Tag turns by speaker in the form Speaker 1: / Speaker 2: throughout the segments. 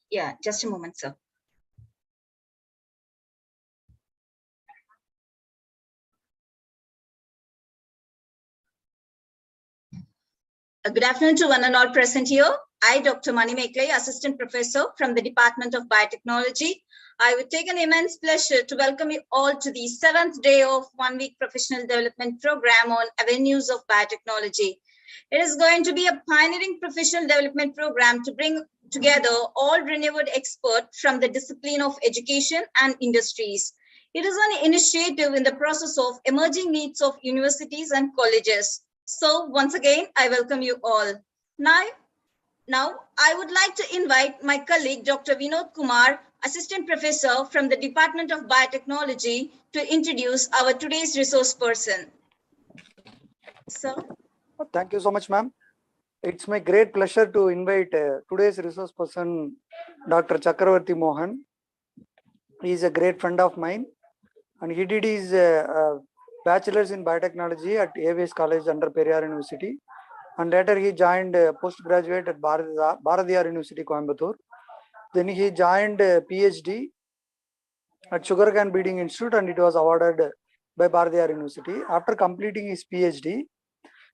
Speaker 1: Yeah, just a moment, sir. Good afternoon to one and all present here. I, Dr. Mani Meklai, Assistant Professor from the Department of Biotechnology. I would take an immense pleasure to welcome you all to the 7th day of 1-week professional development program on avenues of biotechnology. It is going to be a pioneering professional development program to bring together all renowned experts from the discipline of education and industries. It is an initiative in the process of emerging needs of universities and colleges. So once again, I welcome you all. Now, I would like to invite my colleague, Dr. Vinod Kumar, Assistant Professor from the Department of Biotechnology, to introduce our today's resource person. Sir.
Speaker 2: Thank you so much, ma'am. It's my great pleasure to invite today's resource person, Dr. Chakravarti Mohan. He is a great friend of mine, and he did his bachelor's in biotechnology at AVS College under Periyar University, and later he joined postgraduate at Bharatiyar University, Coimbatore. Then he joined PhD at Sugarcane Beating Institute, and it was awarded by Bharatiyar University. After completing his PhD,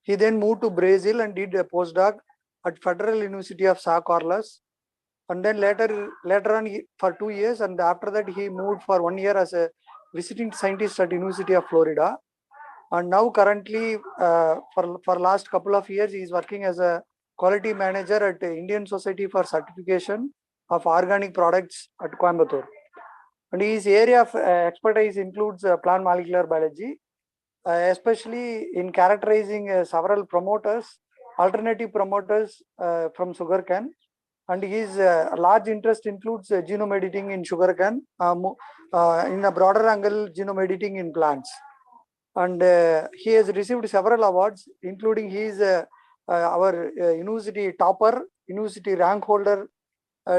Speaker 2: he then moved to Brazil and did a postdoc at Federal University of Sao Carlos, and then later on for 2 years, and after that he moved for 1 year as a visiting scientist at University of Florida. And now currently for last couple of years he is working as a quality manager at Indian Society for Certification of Organic Products at Coimbatore. And his area of expertise includes plant molecular biology, especially in characterizing several promoters, alternative promoters from sugarcane. And his large interest includes genome editing in sugarcane, in a broader angle, genome editing in plants. And he has received several awards, including he is our university topper, university rank holder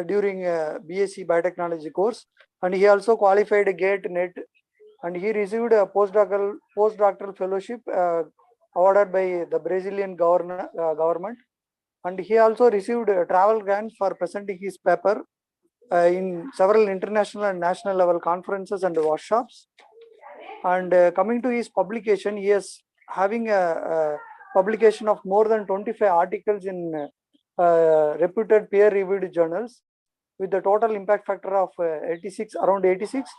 Speaker 2: during BSc Biotechnology course. And he also qualified GATE NET, and he received a postdoctoral fellowship awarded by the Brazilian government. And he also received travel grants for presenting his paper in several international and national level conferences and workshops. And coming to his publication, he is having a publication of more than 25 articles in reputed peer-reviewed journals, with the total impact factor of around 86,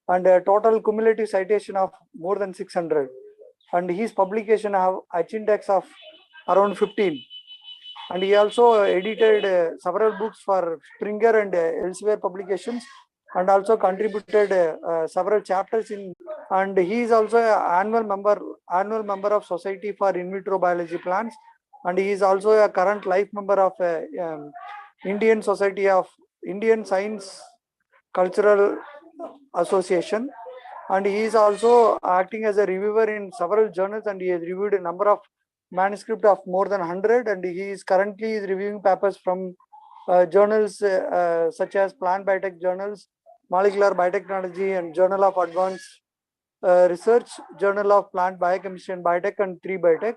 Speaker 2: and a total cumulative citation of more than 600. And his publication have H-index of around 15. And he also edited several books for Springer and elsewhere publications, and also contributed several chapters in. And he is also an annual member of Society for In Vitro Biology Plants, and he is also a current life member of Indian Society of Indian Science Cultural Association. And he is also acting as a reviewer in several journals, and he has reviewed a number of manuscripts of more than 100, and he is currently reviewing papers from journals such as Plant Biotech journals, Molecular Biotechnology, and Journal of Advanced Research, Journal of Plant Biochemistry and Biotech, and 3 Biotech.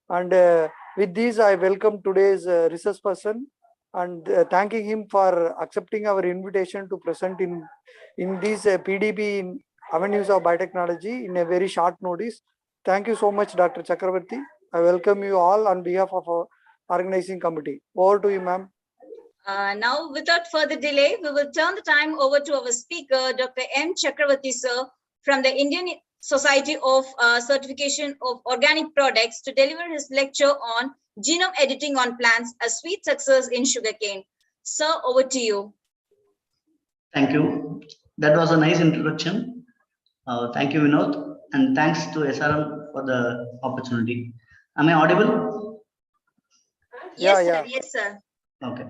Speaker 2: And with these, I welcome today's research person, and thanking him for accepting our invitation to present in these PDB in avenues of biotechnology in a very short notice. Thank you so much, Dr. Chakravarti. I welcome you all on behalf of our organizing committee. Over to you, ma'am.
Speaker 1: Now, without further delay, we will turn the time over to our speaker, Dr. M. Chakravarti, sir, from the Indian Society of Certification of Organic Products, to deliver his lecture on genome editing on plants, a sweet success in sugarcane. Sir, over to you.
Speaker 3: Thank you. That was a nice introduction. Thank you, Vinod, and thanks to SRM for the opportunity. Am I audible?
Speaker 1: Yes,
Speaker 2: Yeah.
Speaker 1: sir. Yes, sir.
Speaker 3: Okay.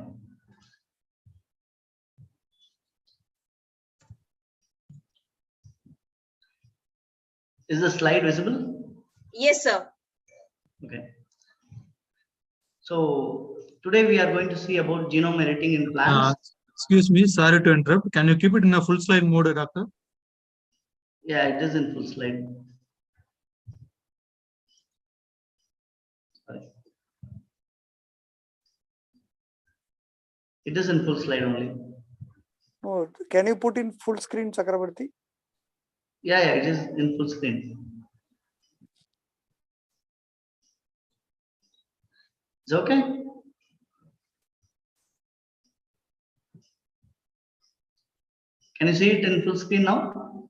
Speaker 3: Is the slide visible?
Speaker 1: Yes, sir.
Speaker 3: Okay. So today we are going to see about genome editing in plants.
Speaker 4: Excuse me, sorry to interrupt. Can you keep it in a full slide mode, Doctor?
Speaker 3: Yeah, it is in full slide. Sorry. It is in full slide only.
Speaker 2: Oh, can you put in full screen, Chakravarti?
Speaker 3: Yeah, it is in full screen. It's okay. Can you see it in full screen now?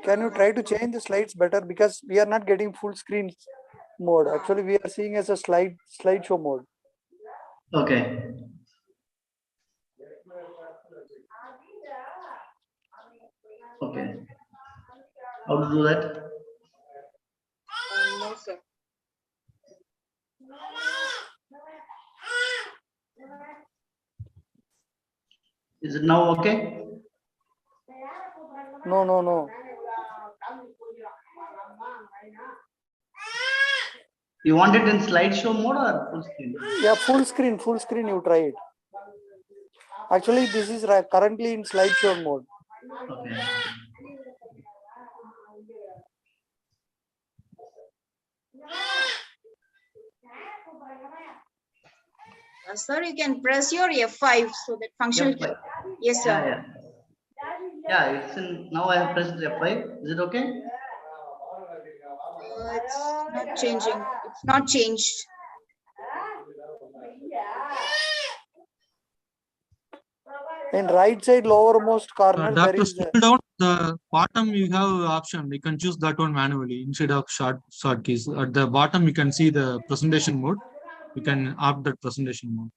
Speaker 2: Can you try to change the slides better, because we are not getting full screen mode. Actually, we are seeing as a slideshow mode.
Speaker 3: Okay. Okay. How to do that?
Speaker 1: No, sir.
Speaker 3: Is it now okay?
Speaker 2: No.
Speaker 3: You want it in slideshow mode or full screen?
Speaker 2: Yeah, full screen, you try it. Actually, this is currently in slideshow mode.
Speaker 3: Okay.
Speaker 1: Sir, you can press your F5 so that function.
Speaker 3: F5.
Speaker 1: Yes, sir.
Speaker 3: Yeah. It's in, now I have pressed F5. Is it okay?
Speaker 1: It's not changing. It's not changed.
Speaker 2: In right side lowermost corner, there
Speaker 4: Doctor,
Speaker 2: is
Speaker 4: scroll down the bottom. You have option. You can choose that one manually instead of short keys. At the bottom, you can see the presentation mode. You can opt that presentation mode.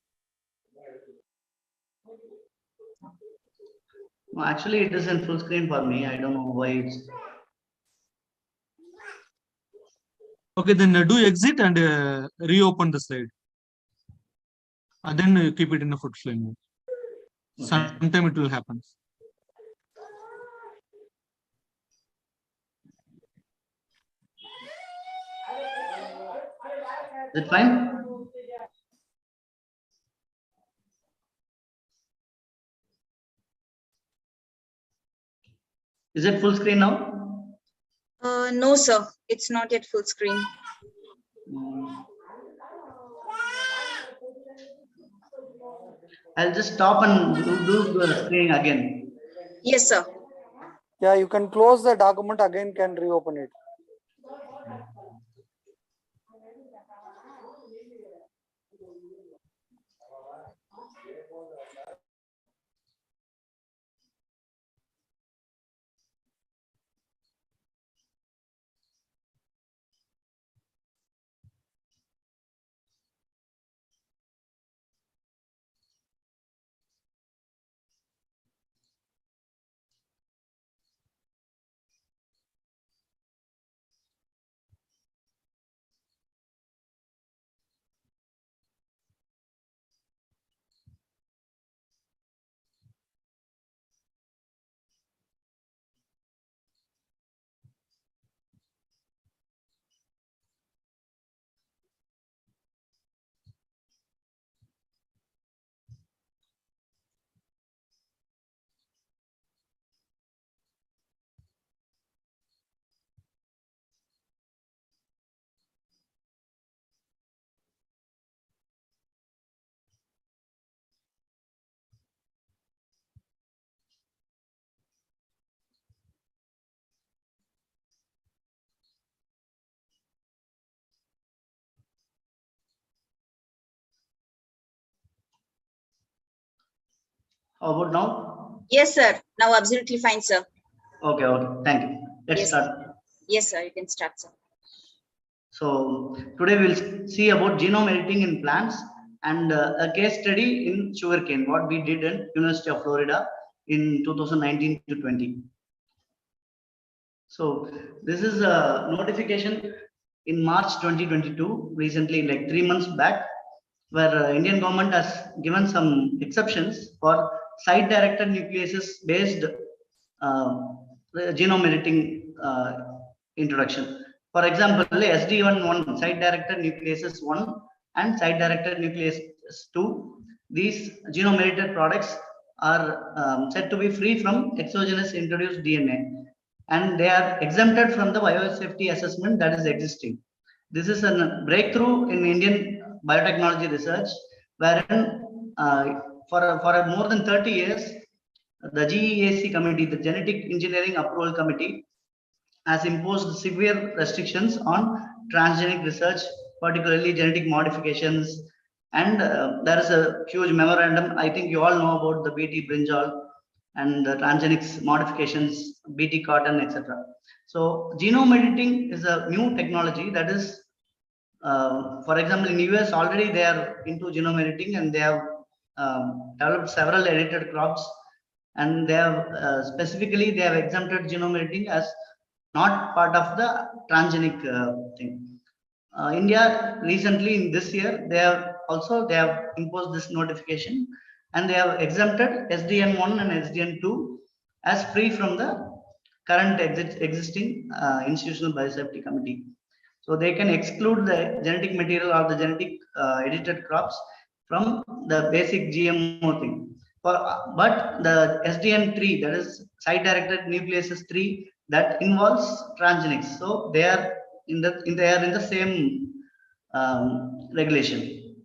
Speaker 3: No, actually, it is in full screen for me. I don't know why it's.
Speaker 4: Okay, then do exit and reopen the slide, and then keep it in a full screen mode.
Speaker 3: Okay.
Speaker 4: Sometime it will happen.
Speaker 3: Is it fine? Is it full screen now?
Speaker 1: No, sir. It's not yet full screen.
Speaker 3: I'll just stop and do the screen again.
Speaker 1: Yes, sir.
Speaker 2: Yeah, you can close the document again, can reopen it.
Speaker 3: How about now?
Speaker 1: Yes, sir. Now absolutely fine, sir.
Speaker 3: Okay. Thank you. Let's
Speaker 1: Yes.
Speaker 3: start.
Speaker 1: Yes, sir. You can start, sir.
Speaker 3: So today we'll see about genome editing in plants and a case study in sugarcane, what we did in University of Florida in 2019 to 20. So this is a notification in March 2022, recently, like 3 months back, where Indian government has given some exceptions for site-directed nucleases based genome editing introduction. For example, SD1 site-directed nucleases 1 and site-directed nucleases 2. These genome edited products are said to be free from exogenous introduced DNA, and they are exempted from the biosafety assessment that is existing. This is a breakthrough in Indian biotechnology research, wherein for more than 30 years, the GEAC committee, the Genetic Engineering Approval Committee, has imposed severe restrictions on transgenic research, particularly genetic modifications. And there is a huge memorandum. I think you all know about the BT brinjal and the transgenics modifications, BT cotton, etc. So genome editing is a new technology that is, for example, in US already they are into genome editing, and they have developed several edited crops, and they have specifically they have exempted genome editing as not part of the transgenic thing. India recently in this year they have imposed this notification, and they have exempted SDN1 and SDN2 as free from the current existing institutional biosafety committee. So they can exclude the genetic material or the genetic edited crops from the basic GMO thing. But the SDN3, that is site-directed nucleases 3, that involves transgenics. So they are in the same regulation.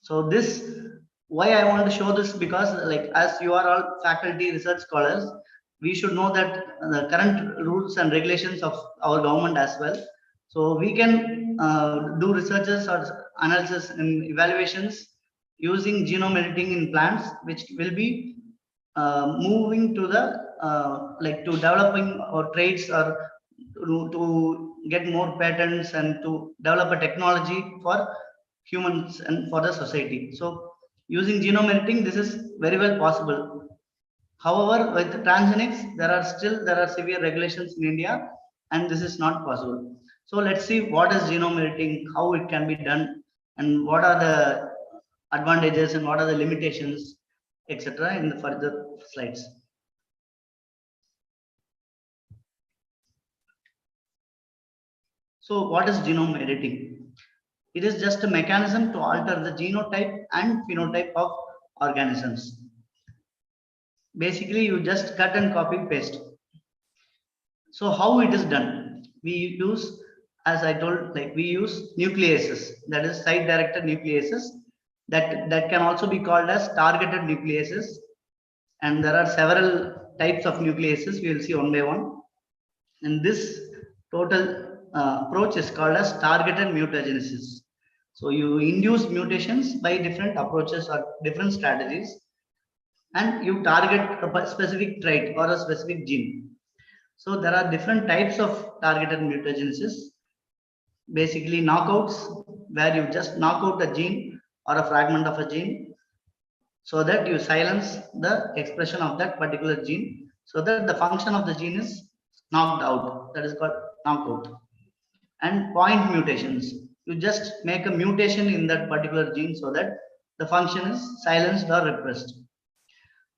Speaker 3: So this, why I want to show this, because like as you are all faculty research scholars, we should know that the current rules and regulations of our government as well. So we can do researches or analysis and evaluations using genome editing in plants, which will be moving to the to developing or traits, or to get more patents and to develop a technology for humans and for the society. So using genome editing, this is very well possible. However, with transgenics, there are severe regulations in India, and this is not possible. So let's see what is genome editing, how it can be done, and what are the advantages and what are the limitations, etc. in the further slides. So what is genome editing? It is just a mechanism to alter the genotype and phenotype of organisms. Basically, you just cut and copy paste. So how it is done? We use, as I told, we use nucleases, that is site-directed nucleases, that can also be called as targeted nucleases. And there are several types of nucleases. We will see one by one. And this total approach is called as targeted mutagenesis. So you induce mutations by different approaches or different strategies, and you target a specific trait or a specific gene. So there are different types of targeted mutagenesis. Basically knockouts, where you just knock out a gene or a fragment of a gene, so that you silence the expression of that particular gene, so that the function of the gene is knocked out. That is called knockout. And point mutations, you just make a mutation in that particular gene so that the function is silenced or repressed.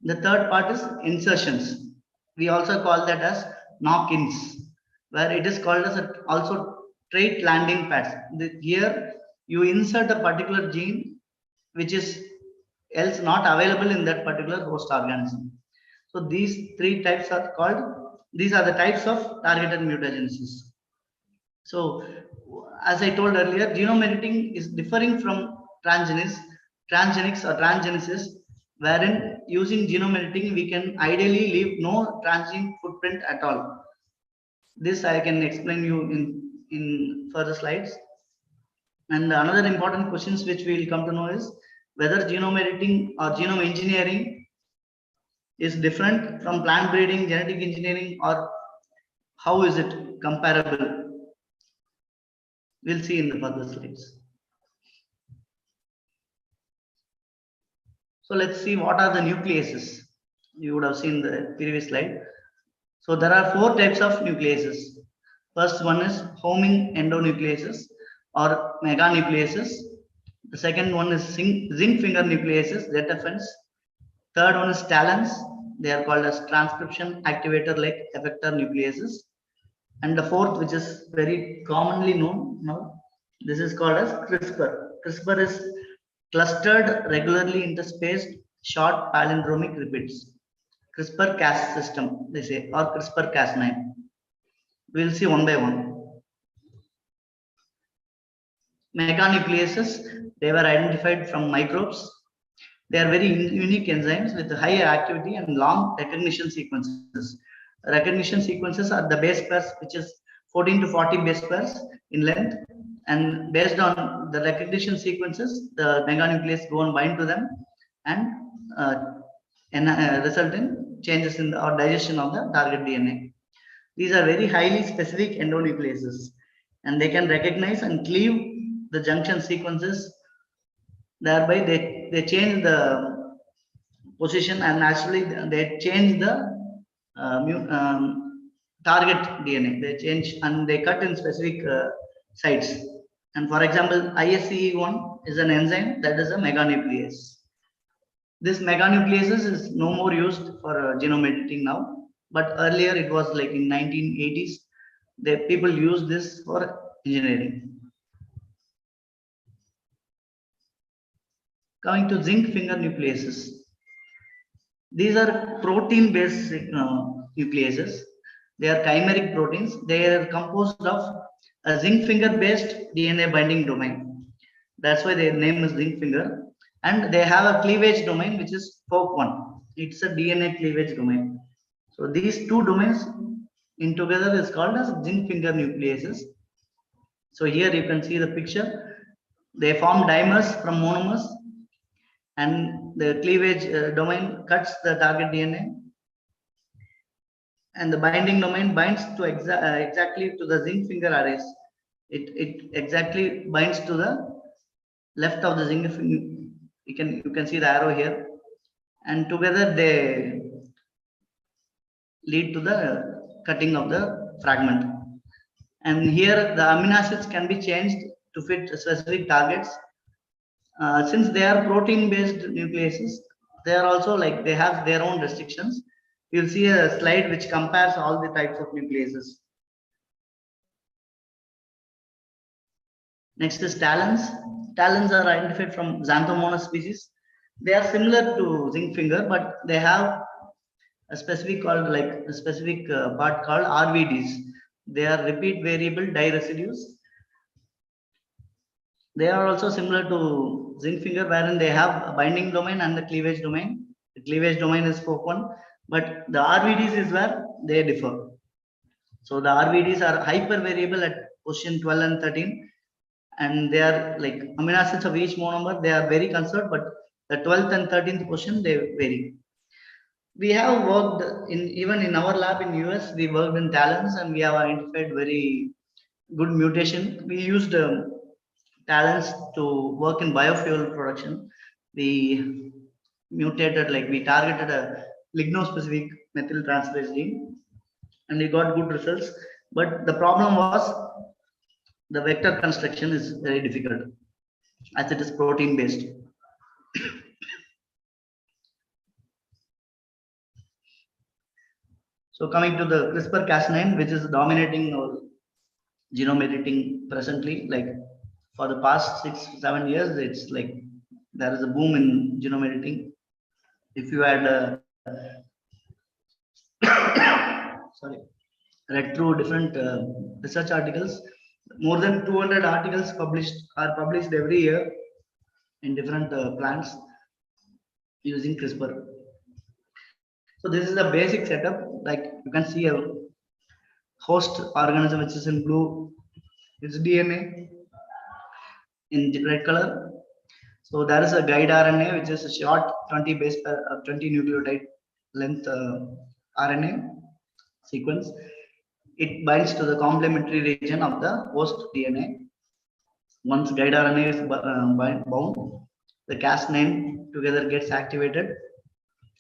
Speaker 3: The third part is insertions. We also call that as knock-ins, where it is called as also trait landing pads. Here you insert a particular gene which is else not available in that particular host organism. So these three types are called, these are the types of targeted mutagenesis. So as I told earlier, genome editing is differing from transgenics or transgenesis, wherein using genome editing we can ideally leave no transgene footprint at all. This I can explain you in further slides. And another important questions which we will come to know is whether genome editing or genome engineering is different from plant breeding, genetic engineering, or how is it comparable? We'll see in the further slides. So let's see what are the nucleases. You would have seen the previous slide. So there are 4 types of nucleases. First one is homing endonucleases or meganucleases. The second one is zinc finger nucleases, ZFNs. Third one is talons. They are called as transcription activator like effector nucleases. And the fourth, which is very commonly known now, this is called as CRISPR. CRISPR is clustered regularly interspaced short palindromic repeats. CRISPR-Cas system, they say, or CRISPR-Cas9. We'll see one by one. Meganucleases, they were identified from microbes. They are very unique enzymes with high activity and long recognition sequences. Recognition sequences are the base pairs, which is 14 to 40 base pairs in length. And based on the recognition sequences, the meganuclease go and bind to them and result in changes in the, or digestion of the target DNA. These are very highly specific endonucleases, and they can recognize and cleave the junction sequences. Thereby, they change the position, and naturally they change the target DNA. They change and they cut in specific sites. And for example, ISCE1 is an enzyme that is a meganuclease. This meganucleases is no more used for genome editing now, but earlier it was like in 1980s. The people used this for engineering. Coming to zinc finger nucleases. These are protein-based nucleases. They are chimeric proteins. They are composed of a zinc finger-based DNA binding domain. That's why their name is zinc finger. And they have a cleavage domain, which is FOC1. It's a DNA cleavage domain. So these two domains in together is called as zinc finger nucleases. So here you can see the picture. They form dimers from monomers, and the cleavage domain cuts the target DNA, and the binding domain binds to exactly to the zinc finger arrays. It exactly binds to the left of the zinc finger. You can see the arrow here, and together they lead to the cutting of the fragment. And here the amino acids can be changed to fit specific targets. Since they are protein-based nucleases, they are also like they have their own restrictions. You'll see a slide which compares all the types of nucleases. Next is talons. Talons are identified from Xanthomonas species. They are similar to zinc finger, but they have a specific part called RVDs. They are repeat variable diresidues. They are also similar to zinc finger, wherein they have a binding domain and the cleavage domain. The cleavage domain is FOC1, but the RVDs is where they differ. So the RVDs are hypervariable at position 12 and 13, and they are like amino acids of each monomer. They are very conserved, but the 12th and 13th position they vary. We have worked even in our lab in US. We worked in talons, and we have identified very good mutation. We used talents to work in biofuel production. We mutated, like we targeted a lignospecific methyl transferase gene, and we got good results. But the problem was the vector construction is very difficult as it is protein based. So coming to the CRISPR-Cas9, which is dominating our genome editing presently, like for the past 6-7 years, it's like there is a boom in genome editing. If you had read through different research articles, more than 200 articles are published every year in different plants using CRISPR. So this is the basic setup. Like you can see a host organism which is in blue, it's DNA in red color. So there is a guide RNA, which is a short 20 base 20 nucleotide length RNA sequence. It binds to the complementary region of the host DNA. Once guide RNA is bound, the Cas9 together gets activated,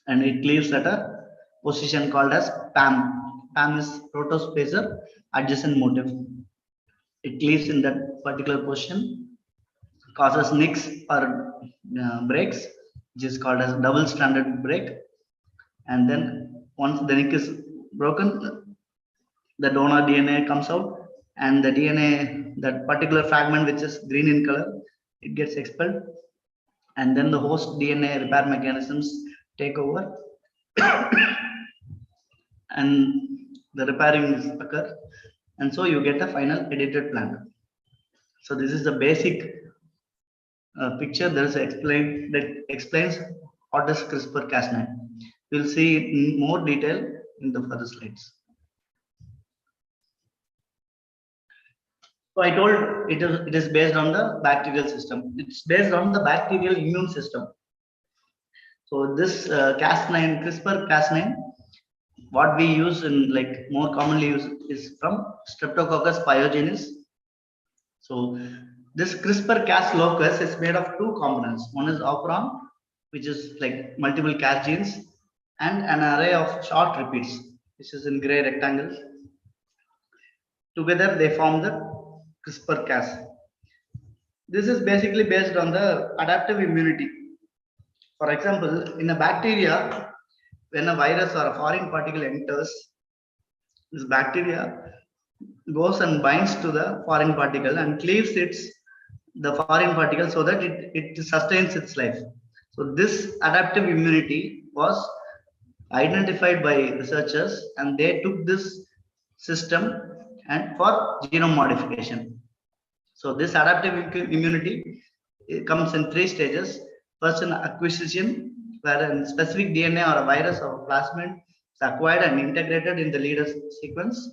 Speaker 3: and it leaves at a position called as PAM. PAM is protospacer adjacent motif. It leaves in that particular position, causes nicks or breaks, which is called as double stranded break. And then once the nick is broken, the donor DNA comes out, and the DNA, that particular fragment which is green in color, it gets expelled, and then the host DNA repair mechanisms take over and the repairing occur, and so you get a final edited plant. So this is the basic picture, there is explain that explains what is CRISPR-Cas9. We'll see it in more detail in the further slides. So I told it is based on the bacterial system. It's based on the bacterial immune system. So this Cas9, CRISPR-Cas9, what we use in like more commonly used is from Streptococcus pyogenes. So this CRISPR-Cas locus is made of two components. One is operon, which is like multiple Cas genes, and an array of short repeats, which is in gray rectangles. Together they form the CRISPR-Cas. This is basically based on the adaptive immunity. For example, in a bacteria, when a virus or a foreign particle enters, this bacteria goes and binds to the foreign particle and cleaves the foreign particle so that it sustains its life. So this adaptive immunity was identified by researchers, and they took this system and for genome modification. So this adaptive immunity comes in three stages. First, an acquisition, where a specific DNA or a virus or a plasmid is acquired and integrated in the leader sequence.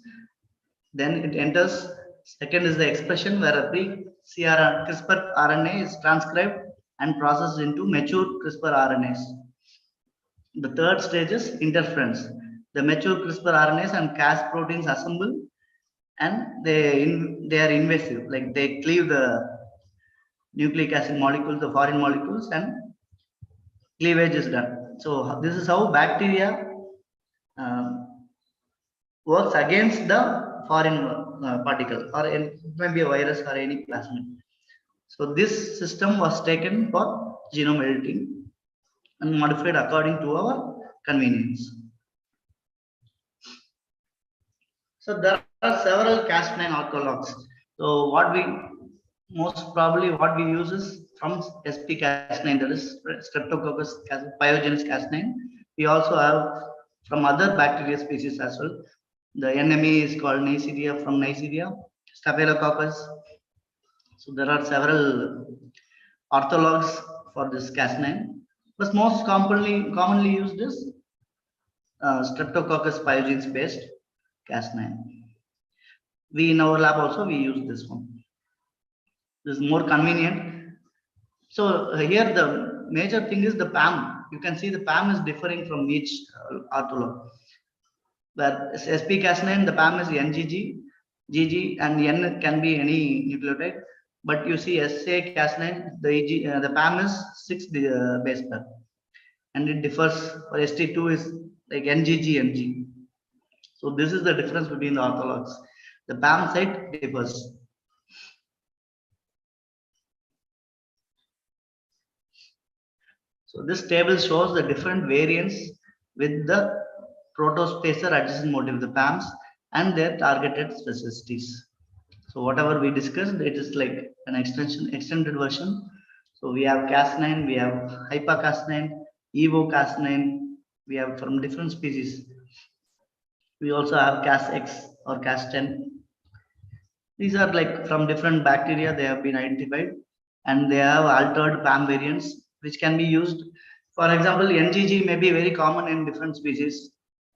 Speaker 3: Then it enters. Second is the expression, where a pre-CRISPR RNA is transcribed and processed into mature CRISPR RNAs. The third stage is interference. The mature CRISPR RNAs and Cas proteins assemble, and they are invasive, like they cleave the nucleic acid molecules, the foreign molecules, and cleavage is done. So this is how bacteria works against the foreign particle, or it may be a virus or any plasmid. So this system was taken for genome editing and modified according to our convenience. So there are several Cas9 orthologs. So what we what we use is from SP-Cas9, that is Streptococcus pyogenes Cas9. We also have from other bacteria species as well. The enemy is called Neisseria from Neisseria, Staphylococcus. So there are several orthologs for this Cas9, but most commonly used is Streptococcus pyogenes based Cas9. We in our lab also we use this one. This is more convenient. So here the major thing is the PAM. You can see the PAM is differing from each ortholog. Where SP-Cas9, the PAM is NGG, GG, and N can be any nucleotide. But you see SA-Cas9, the PAM is 6 base pair, and it differs. For ST2 is like NGG, NG. So this is the difference between the orthologs. The PAM site differs. So this table shows the different variants with the protospacer adjacent motif, the PAMs, and their targeted specificities. So whatever we discussed, it is like an extended version. So we have Cas9, we have Hypa-Cas9, Evo-Cas9, we have from different species. We also have Cas-X or Cas10. These are like from different bacteria, they have been identified, and they have altered PAM variants which can be used. For example, NGG may be very common in different species.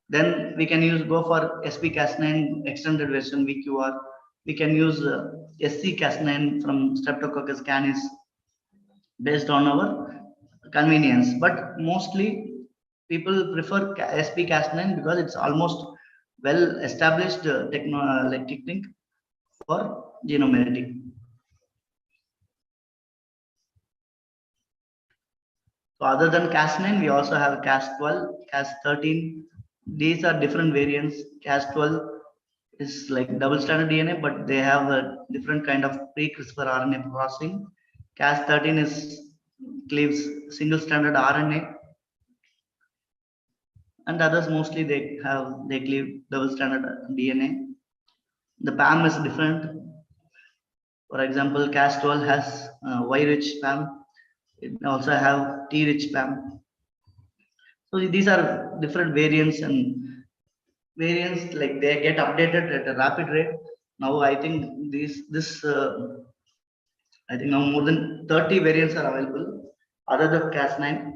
Speaker 3: Then we can go for SP-Cas9 extended version VQR. We can use SC-Cas9 from Streptococcus canis based on our convenience. But mostly people prefer SP-Cas9 because it's almost well established technique for genome editing. So other than Cas9, we also have Cas12, Cas13. These are different variants. Cas12 is like double-stranded DNA, but they have a different kind of pre-CRISPR RNA processing. Cas13 cleaves single-stranded RNA, and others mostly they cleave double-stranded DNA. The PAM is different. For example, Cas12 has Y-rich PAM. It also have T-rich PAM. So these are different variants, and variants like they get updated at a rapid rate. Now I think this I think now more than 30 variants are available other than Cas9.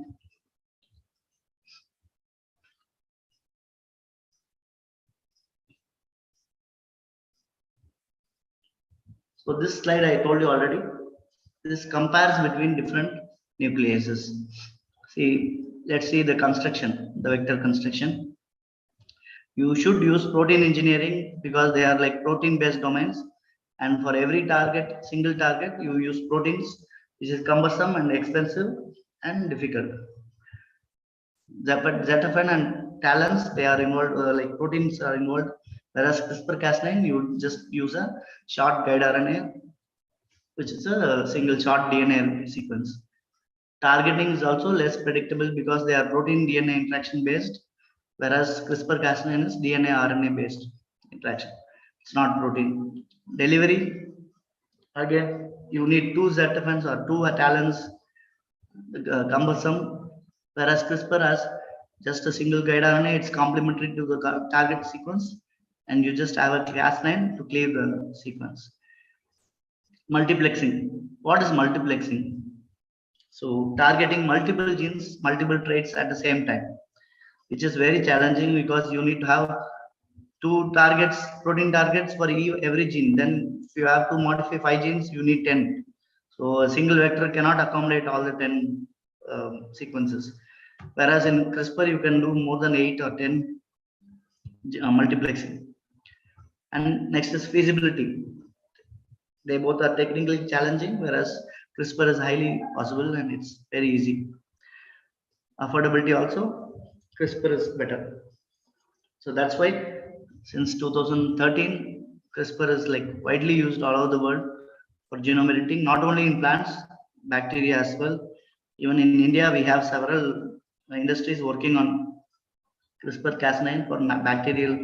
Speaker 3: So this slide I told you already. This compares between different nucleases. See, let's see the construction, the vector construction. You should use protein engineering because they are like protein-based domains. And for every target, single target, you use proteins, which is cumbersome and expensive and difficult. But Zetaphen and talons, they are involved, like proteins are involved. Whereas CRISPR-Cas9, you just use a short guide RNA, which is a single short DNA sequence. Targeting is also less predictable because they are protein DNA interaction based, whereas CRISPR-Cas9 is DNA RNA based interaction. It's not protein. Delivery, again, you need 2 Zetaphen's or 2 talons, cumbersome, whereas CRISPR has just a single guide RNA. It's complementary to the target sequence, and you just have a Cas9 to cleave the sequence. Multiplexing. What is multiplexing? So targeting multiple genes, multiple traits at the same time, which is very challenging because you need to have 2 targets, protein targets for every gene. Then if you have to modify 5 genes, you need 10. So a single vector cannot accommodate all the 10 sequences. Whereas in CRISPR, you can do more than 8 or 10 multiplexing. And next is feasibility. They both are technically challenging, whereas CRISPR is highly possible and it's very easy. Affordability also, CRISPR is better. So that's why since 2013, CRISPR is like widely used all over the world for genome editing, not only in plants, bacteria as well. Even in India, we have several industries working on CRISPR-Cas9 for bacterial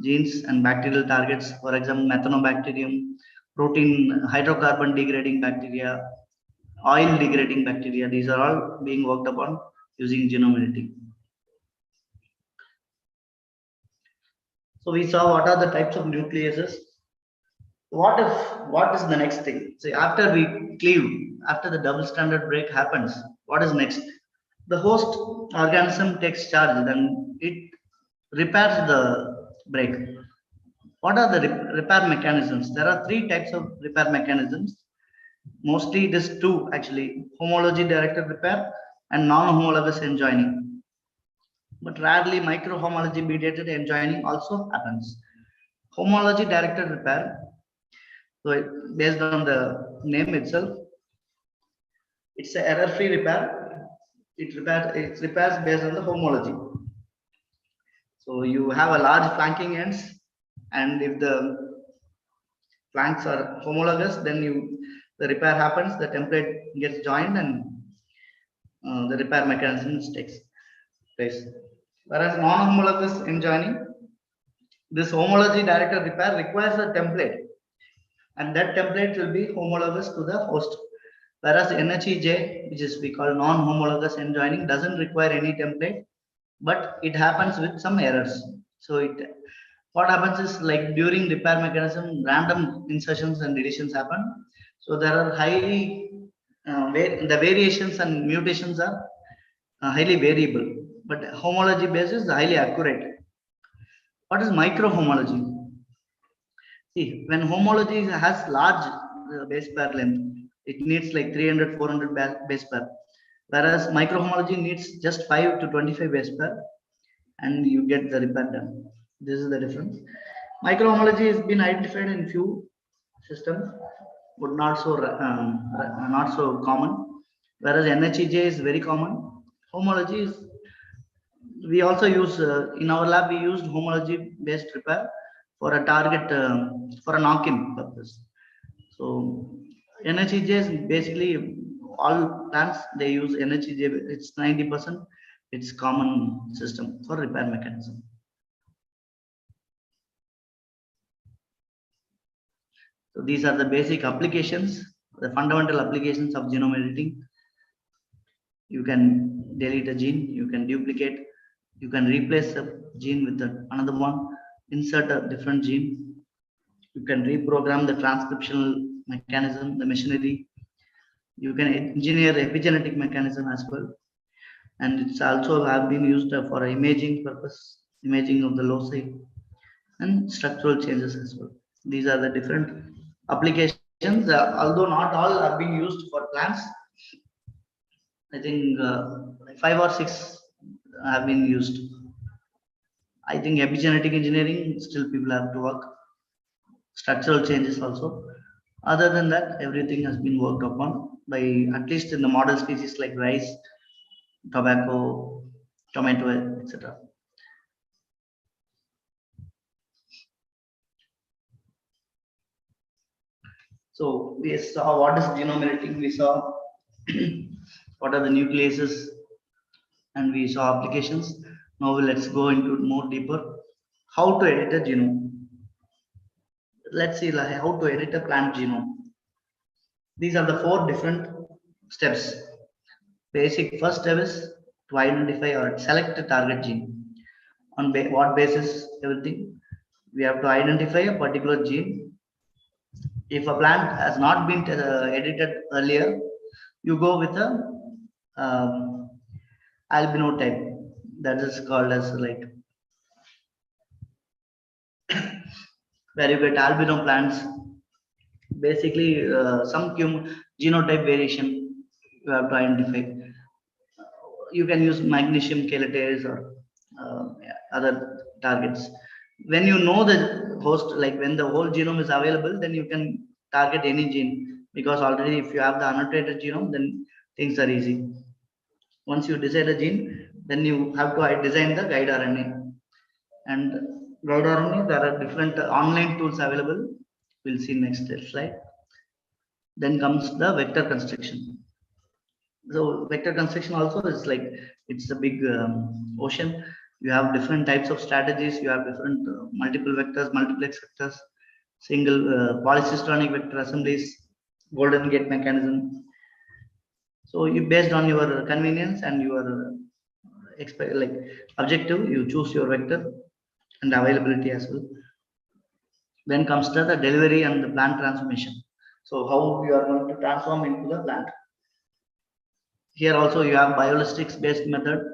Speaker 3: genes and bacterial targets. For example, methanobacterium, protein hydrocarbon degrading bacteria, oil degrading bacteria. These are all being worked upon using genome editing. So we saw what are the types of nucleases. What is the next thing? See, after we cleave, after the double stranded break happens, what is next? The host organism takes charge, then it repairs the break. What are the repair mechanisms? There are 3 types of repair mechanisms. Mostly it is 2 actually, homology directed repair and non-homologous enjoining. But rarely microhomology mediated enjoining also happens. Homology directed repair, so based on the name itself, it's an error-free repair. It repairs based on the homology. So you have a large flanking ends, and if the flanks are homologous, then the repair happens, the template gets joined, and the repair mechanism takes place. Whereas non-homologous enjoining, this homology directed repair requires a template, and that template will be homologous to the host. Whereas NHEJ, which is we call non-homologous enjoining, doesn't require any template, but it happens with some errors. So what happens is, like during repair mechanism, random insertions and deletions happen. So there are highly the variations and mutations are highly variable, but homology base is highly accurate. What is microhomology? See, when homology has large base pair length, it needs like 300, 400 base pair. Whereas microhomology needs just 5 to 25 base pair, and you get the repair done. This is the difference. Microhomology has been identified in few systems, but not so common. Whereas NHEJ is very common. Homology is, we also use in our lab, we used homology based repair for a target for a knock-in purpose. So NHEJ is basically all plants they use NHEJ. It's 90%. It's common system for repair mechanism. So these are the basic applications, the fundamental applications of genome editing. You can delete a gene, you can duplicate, you can replace a gene with another one, insert a different gene. You can reprogram the transcriptional mechanism, the machinery. You can engineer epigenetic mechanism as well. And it's also have been used for imaging purpose, imaging of the loci and structural changes as well. These are the different applications, although not all are being used for plants. I think like 5 or 6 have been used. I think epigenetic engineering still people have to work. Structural changes also. Other than that, everything has been worked upon by at least in the model species like rice, tobacco, tomato, etc. So we saw what is genome editing. We saw what are the nucleases, and we saw applications. Now let's go into more deeper. How to edit a genome? Let's see like how to edit a plant genome. These are the 4 different steps. Basic first step is to identify or select a target gene. On what basis? Everything. We have to identify a particular gene. If a plant has not been edited earlier, you go with a albino type. That is called as like where you get albino plants. Basically, some genotype variation you have to identify. You can use magnesium chelatase or other targets. When you know the host, like when the whole genome is available, then you can target any gene, because already if you have the annotated genome, then things are easy. Once you decide a gene, then you have to design the guide RNA. And guide RNA, there are different online tools available. We'll see next slide. Then comes the vector construction. So vector construction also is like, it's a big ocean. You have different types of strategies. You have different multiple vectors, multiplex vectors, single polycystronic vector assemblies, golden gate mechanism. So you, based on your convenience and your like objective, you choose your vector and availability as well. Then comes to the delivery and the plant transformation. So how you are going to transform into the plant. Here also you have biolistics based method,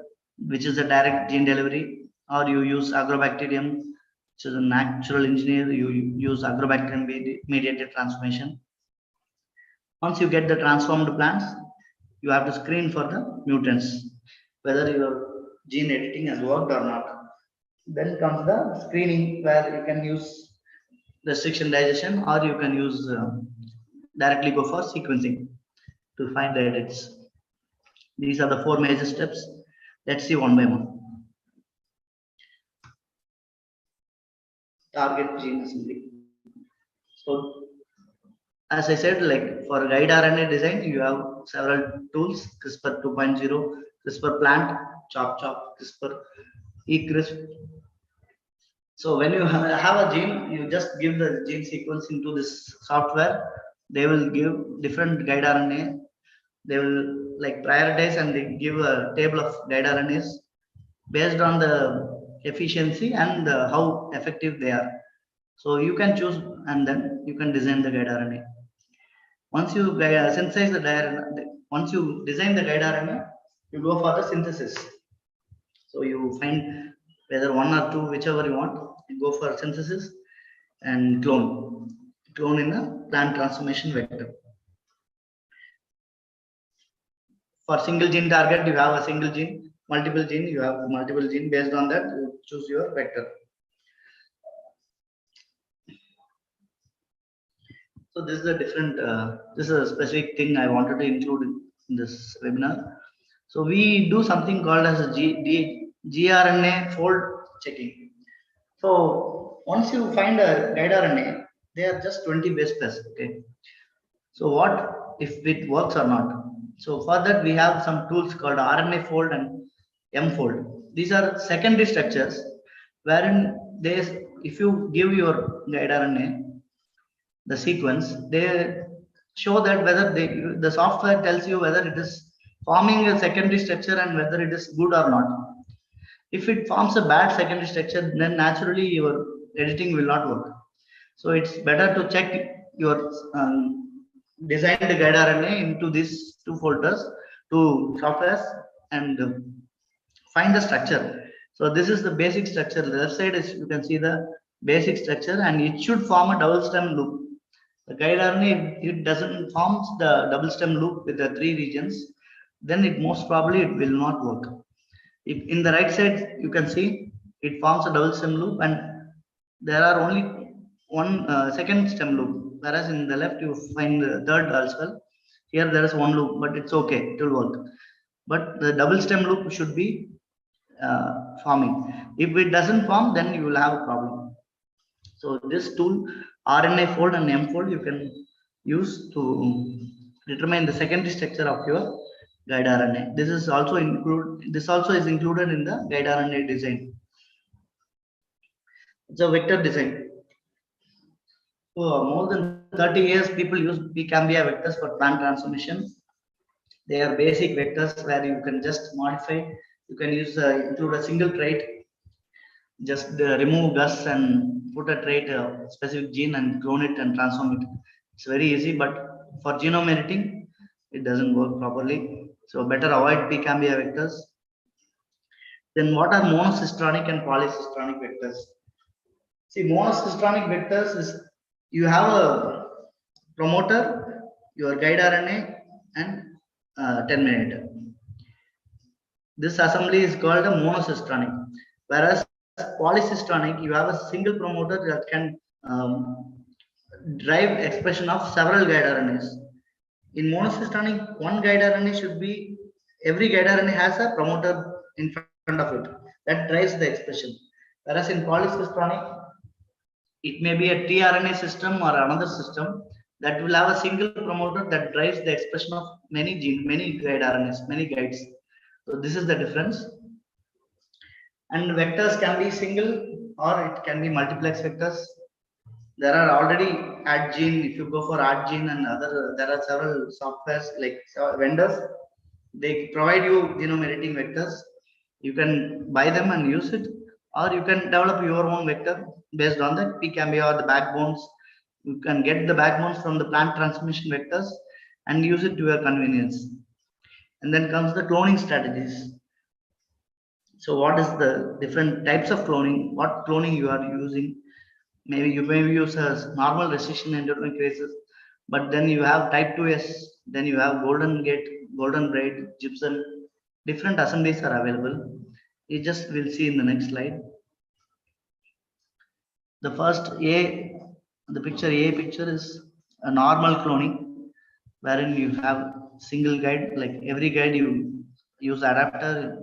Speaker 3: which is a direct gene delivery, or you use agrobacterium, which is a natural engineer. You use agrobacterium mediated transformation. Once you get the transformed plants, you have to screen for the mutants, whether your gene editing has worked or not. Then comes the screening, where you can use restriction digestion, or you can use directly go for sequencing to find the edits. These are the 4 major steps. Let's see one by one. Target gene assembly. So, as I said, like for guide RNA design, you have several tools: CRISPR 2.0, CRISPR plant, chop, CRISPR, eCRISP. So when you have a gene, you just give the gene sequence into this software. They will give different guide RNA. They will like prioritize and they give a table of guide RNAs based on the efficiency and how effective they are. So you can choose and then you can design the guide RNA. Once you synthesize the RNA, once you design the guide RNA, you go for the synthesis. So you find whether 1 or 2, whichever you want, you go for synthesis and clone in a plant transformation vector. For single gene target, you have a single gene. Multiple gene, you have multiple gene. Based on that, you choose your vector. So this is a different, this is a specific thing I wanted to include in this webinar. So we do something called as a gRNA fold checking. So once you find a guide RNA, they are just 20 base pairs. Okay. So what if it works or not? So for that we have some tools called RNA fold and M fold. These are secondary structures wherein if you give your guide RNA the sequence, they show that whether the software tells you whether it is forming a secondary structure and whether it is good or not. If it forms a bad secondary structure, then naturally your editing will not work. So it's better to check your designed guide RNA into these two folders, two softwares, and find the structure. So this is the basic structure. The left side is, you can see the basic structure, and it should form a double stem loop. The guide RNA, if it doesn't forms the double stem loop with the 3 regions, then it most probably it will not work. If in the right side, you can see it forms a double stem loop, and there are only one second stem loop, whereas in the left you find the third as well. Here there is one loop, but it's okay, it will work. But the double stem loop should be forming. If it doesn't form, then you will have a problem. So this tool, RNA fold and M fold, you can use to determine the secondary structure of your guide RNA. This is also is included in the guide RNA design. It's a vector design. So more than 30 years, people use pCambia vectors for plant transformation. They are basic vectors where you can just modify. You can use include a single trait, just remove GUS and put a trait, specific gene, and clone it and transform it. It's very easy, but for genome editing, it doesn't work properly. So better avoid pCambia vectors. Then what are monocystronic and polycystronic vectors? See, monocystronic vectors is you have a promoter, your guide RNA, and terminator. This assembly is called a monocystronic, whereas polycystronic, you have a single promoter that can drive expression of several guide RNAs. In monocystronic, one guide RNA should be, every guide RNA has a promoter in front of it that drives the expression. Whereas in polycystronic, it may be a tRNA system or another system that will have a single promoter that drives the expression of many genes, many guide RNAs, many guides. So this is the difference. And vectors can be single or it can be multiplex vectors. There are already add gene. If you go for add gene and other, there are several softwares like vendors. They provide you genome editing vectors. You can buy them and use it, or you can develop your own vector based on the pCambia or the backbones. You can get the backbones from the plant transmission vectors and use it to your convenience. And then comes the cloning strategies. So what is the different types of cloning? What cloning you are using? Maybe you may use a normal restriction endonucleases, but then you have type 2S, then you have golden gate, golden braid, gypsum. Different assemblies are available. You just will see in the next slide. The first the picture is a normal cloning, wherein you have single guide, like every guide you use adapter,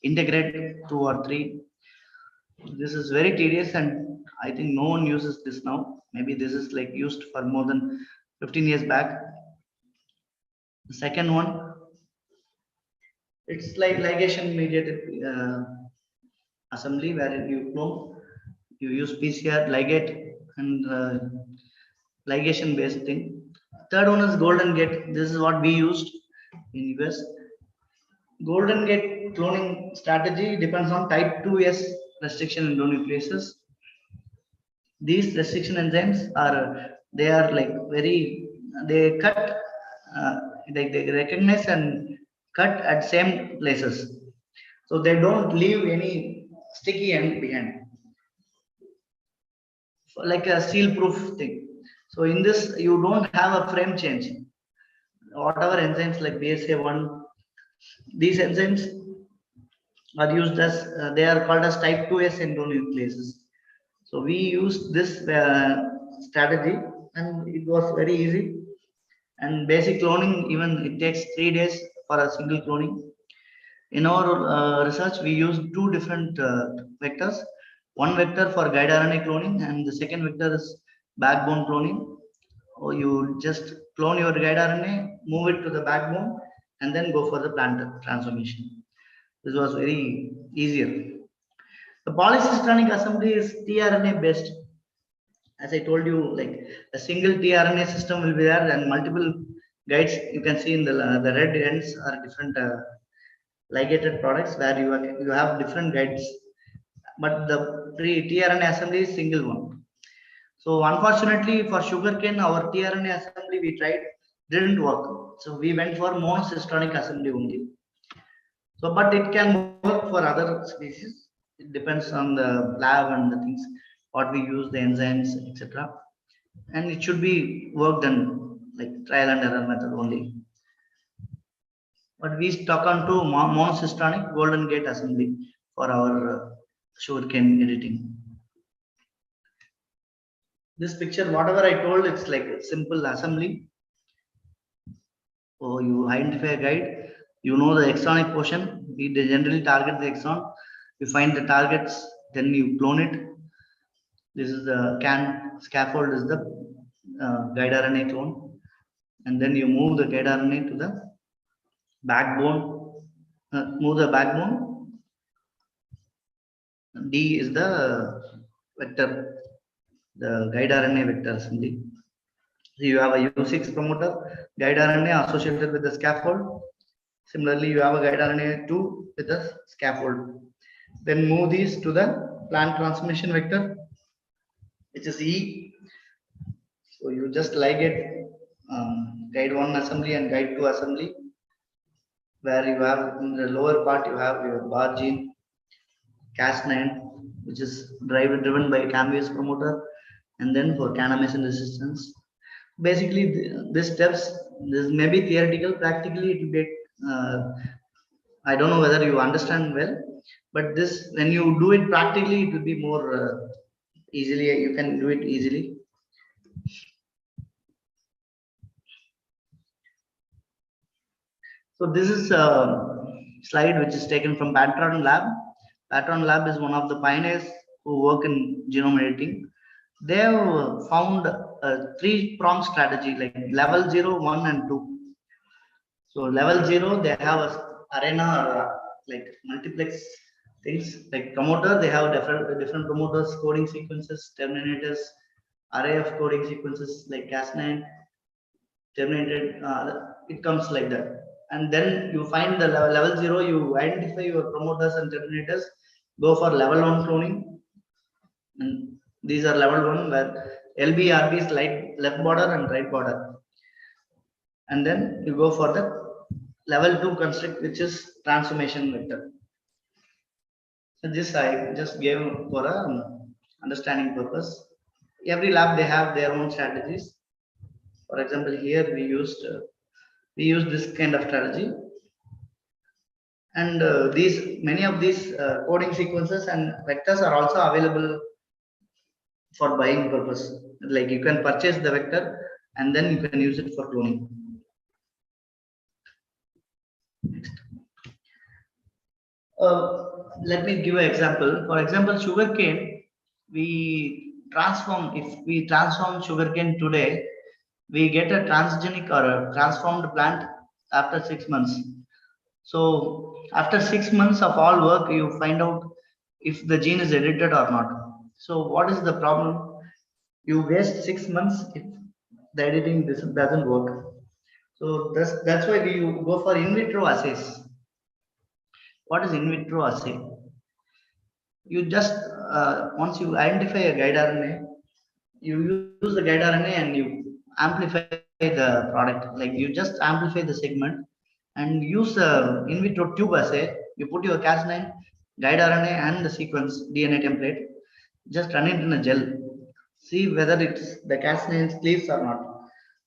Speaker 3: integrate 2 or 3. This is very tedious, and I think no one uses this now. Maybe this is like used for more than 15 years back. The second one, it's like ligation mediated assembly, wherein you clone, you use PCR, ligate, and ligation based thing. Third one is golden gate. This is what we used in US. Golden gate cloning strategy depends on type 2S restriction endonucleases. These restriction enzymes are, they are like very, they cut, they recognize and cut at same places. So they don't leave any sticky end behind, like a seal proof thing. So in this, you don't have a frame change. Whatever enzymes like BSA1, these enzymes are used as, they are called as type 2S endonucleases. So we used this strategy, and it was very easy. And basic cloning, even it takes 3 days for a single cloning. In our research, we used 2 different vectors. One vector for guide RNA cloning, and the second vector is backbone cloning. Or you just clone your guide RNA, move it to the backbone, and then go for the plant transformation. This was very easier. The polycystronic assembly is tRNA based. As I told you, like a single tRNA system will be there, and multiple guides. You can see in the red ends are different ligated products where you have different guides, but the tRNA assembly is single one. So unfortunately for sugarcane, our tRNA assembly we tried didn't work. So we went for monocytonic assembly only. So, but it can work for other species. It depends on the lab and the things, what we use, the enzymes, etc. And it should be worked on like trial and error method only. But we stuck on to monocystonic golden gate assembly for our sugarcane editing. This picture, whatever I told, it's like a simple assembly. So you identify a guide, you know the exonic portion, we generally target the exon, you find the targets, then you clone it. This is the scaffold is the guide RNA clone, and then you move the guide RNA to the backbone, move the backbone. D is the vector, the guide RNA vector assembly. So you have a U6 promoter, guide RNA associated with the scaffold. Similarly, you have a guide RNA2 with the scaffold. Then move these to the plant transmission vector, which is E. So you just ligate guide 1 assembly and guide 2 assembly, where you have in the lower part you have your bar gene, Cas9, which is driven by a Cambius promoter, and then for canamation resistance. Basically, these steps, this may be theoretical, practically it will be. I don't know whether you understand well, but this when you do it practically, it will be more easily. You can do it easily. So this is a slide which is taken from Patron Lab. Patron Lab is one of the pioneers who work in genome editing. They have found a three-pronged strategy like level 0, 1, and 2. So level 0, they have a arena or like multiplex things like promoter. They have different promoters, coding sequences, terminators, array of coding sequences like Cas9, terminated. It comes like that. And then you find the level 0, you identify your promoters and terminators, go for level 1 cloning. And these are level 1 where LB, RB is left border and right border. And then you go for the level 2 construct, which is transformation vector. So this I just gave for a understanding purpose. Every lab they have their own strategies. For example, here we used this kind of strategy, and many of these coding sequences and vectors are also available for buying purpose. Like you can purchase the vector and then you can use it for cloning. Next. Let me give an example. For example, sugarcane, if we transform sugarcane today, we get a transgenic or a transformed plant after 6 months. So after 6 months of all work, you find out if the gene is edited or not. So what is the problem? You waste 6 months if the editing doesn't work. So that's why we go for in vitro assays. What is in vitro assay? You just once you identify a guide RNA, you use the guide RNA and you amplify the product. Like you just amplify the segment and use the in vitro tube assay. You put your Cas9, guide RNA and the sequence DNA template. Just run it in a gel. See whether it's the Cas9 cleaves or not.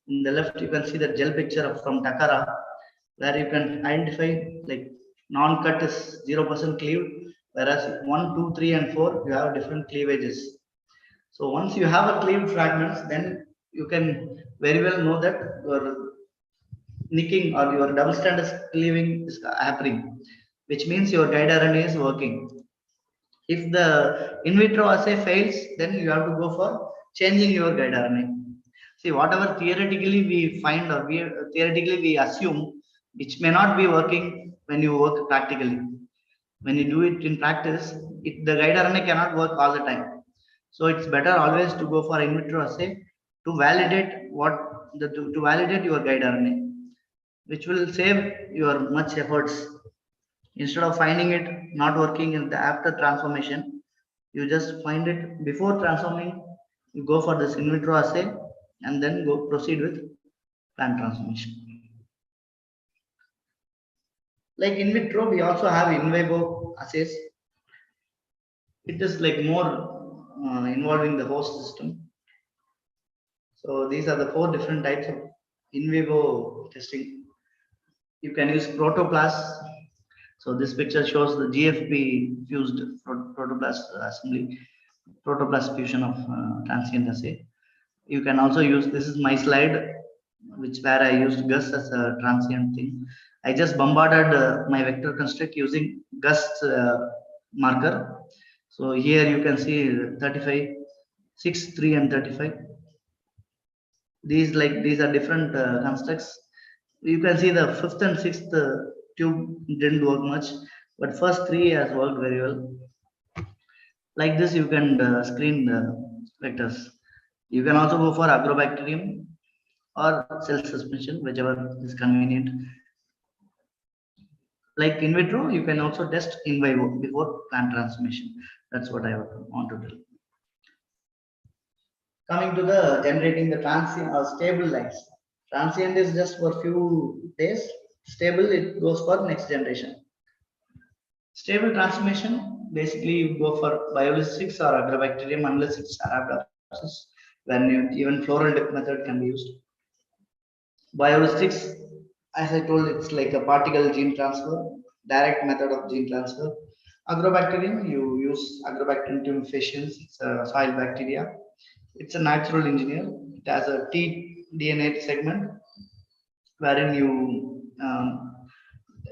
Speaker 3: In the left, you can see the gel picture from Takara, where you can identify like non-cut is 0% cleaved, whereas 1, 2, 3, and 4 you have different cleavages. So once you have a cleaved fragments, then you can very well know that your nicking or your double strand cleaving is happening, which means your guide RNA is working. If the in vitro assay fails, then you have to go for changing your guide RNA. See, whatever theoretically we find or theoretically we assume, which may not be working when you work practically. When you do it in practice, the guide RNA cannot work all the time. So it's better always to go for in vitro assay to validate to validate your guide RNA, which will save your much efforts. Instead of finding it not working in the after transformation, you just find it before transforming you go for this in vitro assay and then go proceed with plant transformation. Like in vitro, we also have in vivo assays. It is like more involving the host system. So these are the 4 different types of in vivo testing. You can use protoplast. So this picture shows the GFP fused protoplast assembly, protoplast fusion of transient assay. You can also use, this is my slide, where I used GUS as a transient thing. I just bombarded my vector construct using GUS marker. So here you can see 35, 6, 3 and 35. These are different constructs. You can see the 5th and 6th tube didn't work much, but first 3 has worked very well. Like this, you can screen the vectors. You can also go for agrobacterium or cell suspension, whichever is convenient. Like in vitro, you can also test in vivo before plant transformation. That's what I want to tell. Coming to the generating the transient or stable lines. Transient is just for few days. Stable, it goes for next generation. Stable transformation, basically you go for biologistics or agrobacterium unless it's Arabidopsis, when even floral dip method can be used. Biologistics, as I told, it's like a particle gene transfer, direct method of gene transfer. Agrobacterium, you use Agrobacterium tumefaciens, it's a soil bacteria. It's a natural engineer. It has a tDNA segment wherein you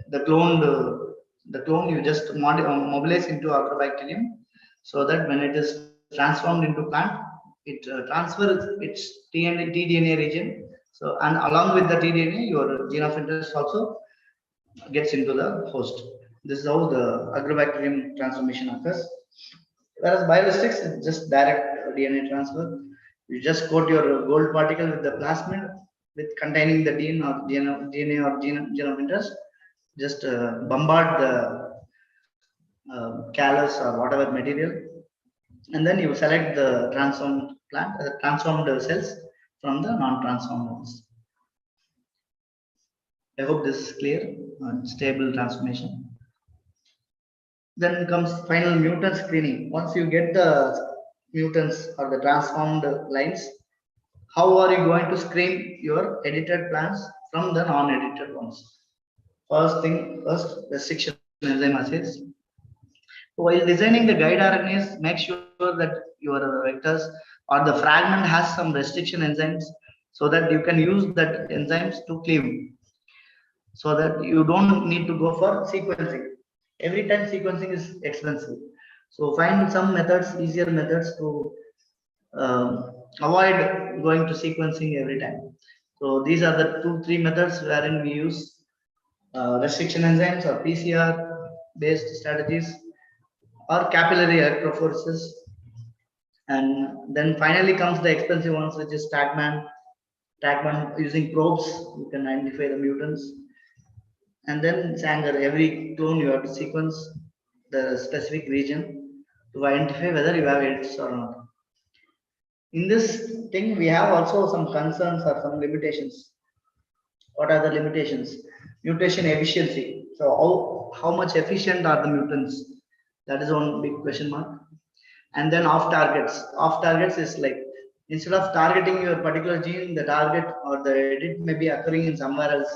Speaker 3: the clone you just mobilize into agrobacterium, so that when it is transformed into plant, it transfers its tDNA region. So and along with the tDNA, your gene of interest also gets into the host. This is how the agrobacterium transformation occurs. Whereas biologistics is just direct DNA transfer. You just coat your gold particle with the plasmid with containing the DNA or gene of interest. Just bombard the callus or whatever material, and then you select the transformed transformed cells from the non-transformed ones. I hope this is clear. Stable transformation. Then comes final mutant screening. Once you get the mutants or the transformed lines, how are you going to screen your edited plants from the non-edited ones? First, restriction enzyme assays. While designing the guide RNAs, make sure that your vectors or the fragment has some restriction enzymes, so that you can use that enzymes to cleave, so that you don't need to go for sequencing. Every time sequencing is expensive. So find some methods, easier methods to avoid going to sequencing every time. So these are the 2-3 methods wherein we use restriction enzymes or PCR based strategies or capillary electrophoresis. And then finally comes the expensive ones, which is TACMAN. TACMAN using probes, you can identify the mutants. And then Sanger, every clone you have to sequence the specific region to identify whether you have edits or not. In this thing, we have also some concerns or some limitations. What are the limitations? Mutation efficiency. So how much efficient are the mutants? That is one big question mark. And then off targets. Off targets is like, instead of targeting your particular gene, the target or the edit may be occurring in somewhere else.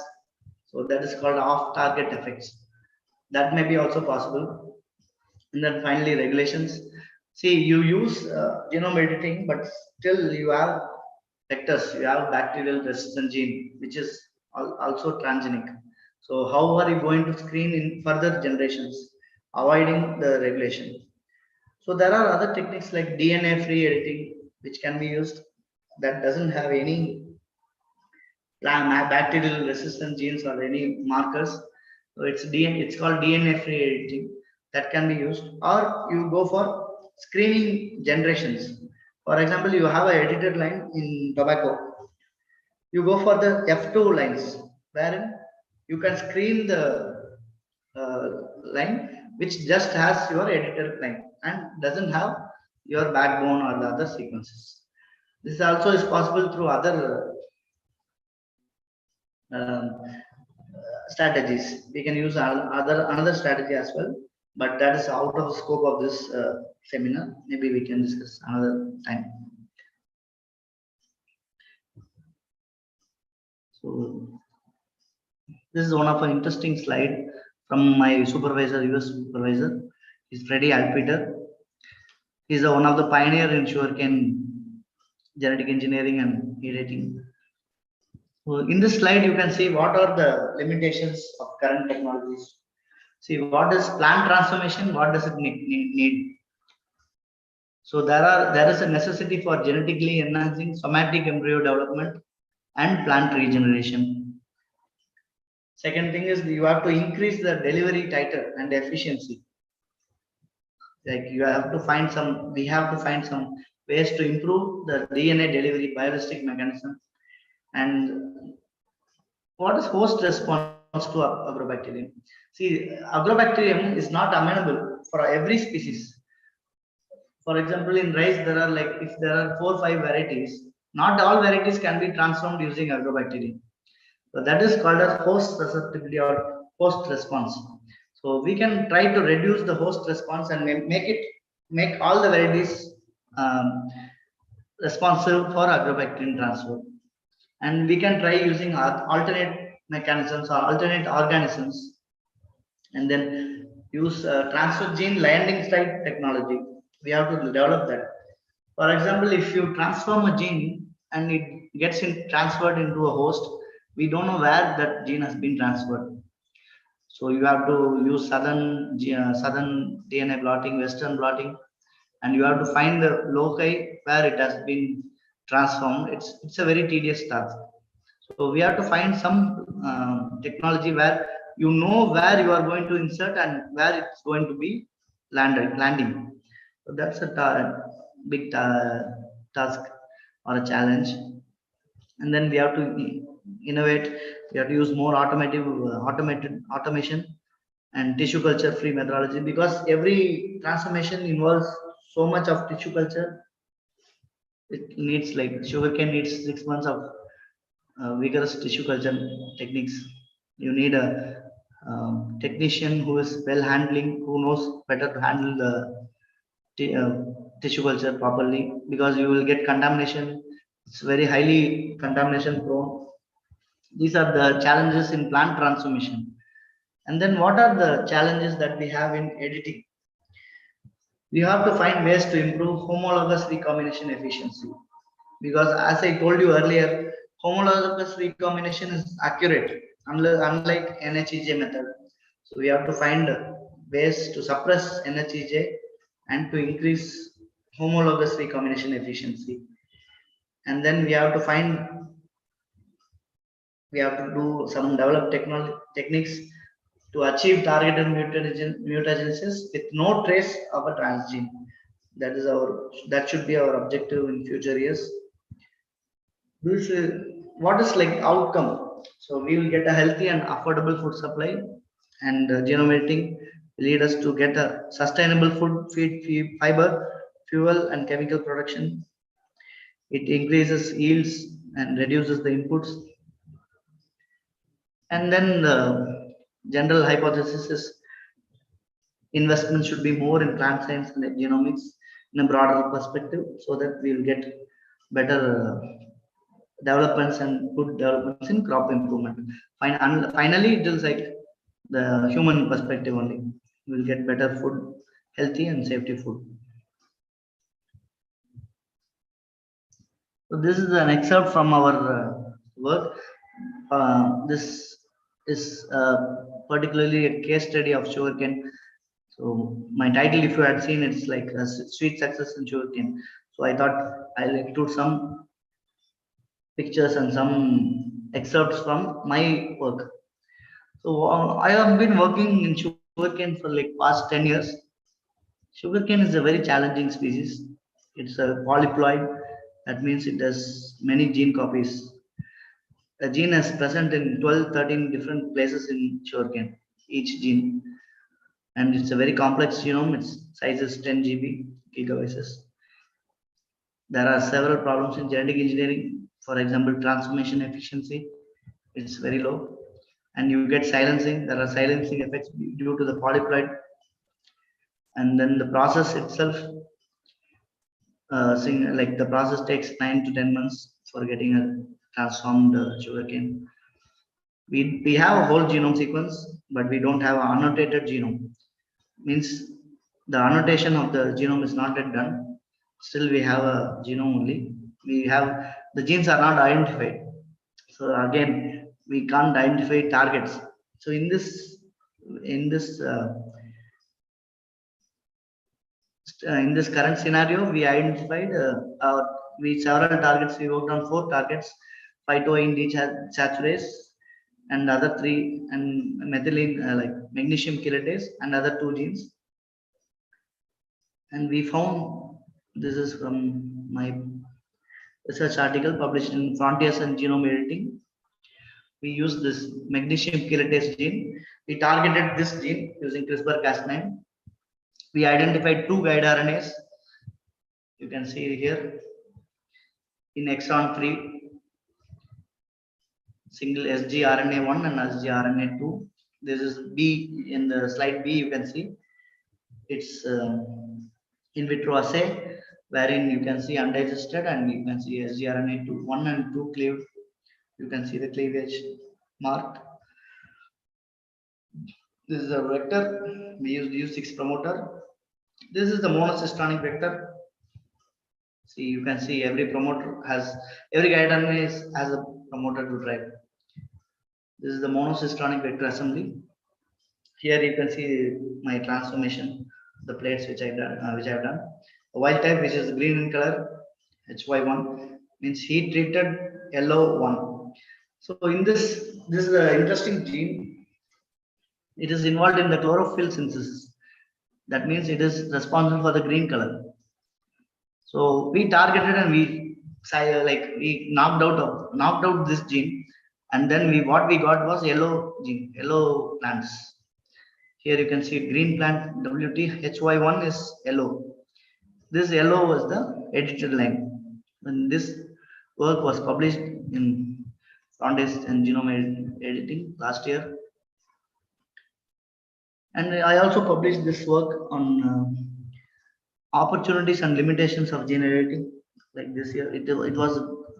Speaker 3: So that is called off target effects. That may be also possible. And then finally regulations. See, you use genome editing, but still you have vectors, you have bacterial resistant gene, which is also transgenic. So how are you going to screen in further generations, avoiding the regulation? So there are other techniques like DNA-free editing, which can be used, that doesn't have any bacterial resistant genes or any markers. So it's called DNA-free editing, that can be used. Or you go for screening generations. For example, you have an edited line in tobacco. You go for the F2 lines, wherein you can screen the line which just has your edited line and doesn't have your backbone or the other sequences. This also is possible through other strategies. We can use another strategy as well, but that is out of the scope of this seminar. Maybe we can discuss another time. So this is one of an interesting slide from my supervisor, US supervisor. He's Freddie Alpeter. He's one of the pioneer in sugarcane genetic engineering and editing. So in this slide, you can see what are the limitations of current technologies. See, what is plant transformation? What does it need? So there is a necessity for genetically enhancing somatic embryo development and plant regeneration. Second thing is you have to increase the delivery titer and efficiency. Like we have to find some ways to improve the DNA delivery biologistic mechanism. And what is host response to agrobacterium? See, agrobacterium is not amenable for every species. For example, in rice, there are if there are 4 or 5 varieties, not all varieties can be transformed using agrobacterium. So that is called as host susceptibility or host response. So we can try to reduce the host response and make all the varieties responsive for agrobacterium transfer. And we can try using alternate mechanisms or alternate organisms, and then use transfer gene landing site technology. We have to develop that. For example, if you transform a gene and it gets transferred into a host, we don't know where that gene has been transferred. So you have to use southern DNA blotting, western blotting, and you have to find the loci where it has been transformed. It's a very tedious task. So we have to find some technology where you know where you are going to insert and where it's going to be landing. So that's a big task or a challenge. And then we have to innovate. We have to use more automation and tissue culture free methodology, because every transformation involves so much of tissue culture. It needs sugarcane needs 6 months of vigorous tissue culture techniques. You need a technician who is who knows better to handle the tissue culture properly, because you will get contamination. It's very highly contamination prone. These are the challenges in plant transformation. And then what are the challenges that we have in editing? We have to find ways to improve homologous recombination efficiency, because as I told you earlier, homologous recombination is accurate unlike NHEJ method. So we have to find ways to suppress NHEJ and to increase homologous recombination efficiency. And then we have to do some developed techniques to achieve targeted mutagenesis with no trace of a transgene. That should be our objective in future years. What is outcome? So we will get a healthy and affordable food supply, and genome editing will lead us to get a sustainable food feed, fiber, fuel, and chemical production. It increases yields and reduces the inputs. And then the general hypothesis is investment should be more in plant science and genomics in a broader perspective, so that we will get better developments and good developments in crop improvement. Finally, it is the human perspective only. We will get better food, healthy and safety food. So this is an excerpt from our work. This is particularly a case study of sugarcane. So my title, if you had seen, it's like a sweet success in sugarcane. So I thought I'll include some pictures and some excerpts from my work. So I have been working in sugarcane for past 10 years. Sugarcane is a very challenging species. It's a polyploid. That means it has many gene copies. A gene is present in 12, 13 different places in sugarcane, each gene. And it's a very complex genome. Its size is 10 GB gigabases. There are several problems in genetic engineering. For example, transformation efficiency, it's very low. And you get silencing. There are silencing effects due to the polyploid. And then the process itself, like the process takes 9 to 10 months for getting a transformed sugarcane. We have a whole genome sequence, but we don't have an annotated genome. Means the annotation of the genome is not yet done. Still, we have a genome only. We have the genes are not identified. So again, we can't identify targets. So in this current scenario, we identified we several targets. We worked on 4 targets: phytoindesaturase and other 3, and methylene like magnesium chelatase and other 2 genes. And we found, this is from my research article published in Frontiers in Genome Editing. We used this magnesium chelatase gene. We targeted this gene using CRISPR-Cas9. We identified 2 guide RNAs. You can see here in exon 3, single sgRNA1 and sgRNA2. This is B in the slide B. You can see it's in vitro assay, wherein you can see undigested and you can see sgRNA2 1 and 2 cleaved. You can see the cleavage marked. This is a vector. We used U6 promoter. This is the monocytonic vector. See, you can see every promoter has, every guide RNA has a promoter to drive. This is the monocytonic vector assembly. Here you can see my transformation, the plates which I've done. The wild type, which is green in color, HY1, means heat treated yellow 1. So in this is an interesting gene. It is involved in the chlorophyll synthesis. That means it is responsible for the green color. So we targeted and we knocked out this gene, and then what we got was yellow gene, yellow plants. Here you can see green plant WT HY1 is yellow. This yellow was the edited line. When this work was published in Frontiers and Genome Editing last year, and I also published this work on opportunities and limitations of gene editing. Like this year, it was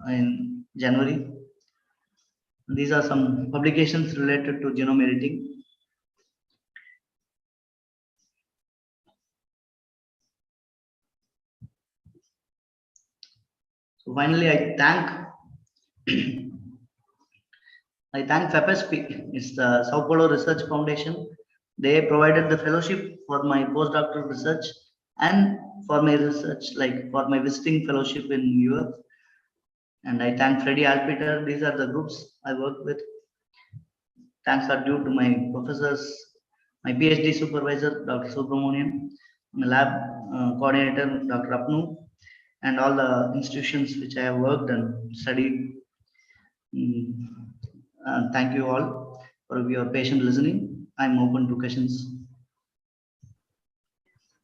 Speaker 3: in January. These are some publications related to genome editing. So finally, I thank FEPESP. It's the Sao Paulo Research Foundation. They provided the fellowship for my postdoctoral research and for my research, like for my visiting fellowship in US. And I thank Freddie Alpeter. These are the groups I work with. Thanks are due to my professors, my PhD supervisor, Dr. Subramanian, my lab coordinator, Dr. Apnu, and all the institutions which I have worked and studied. Thank you all for your patient listening. I'm open to questions.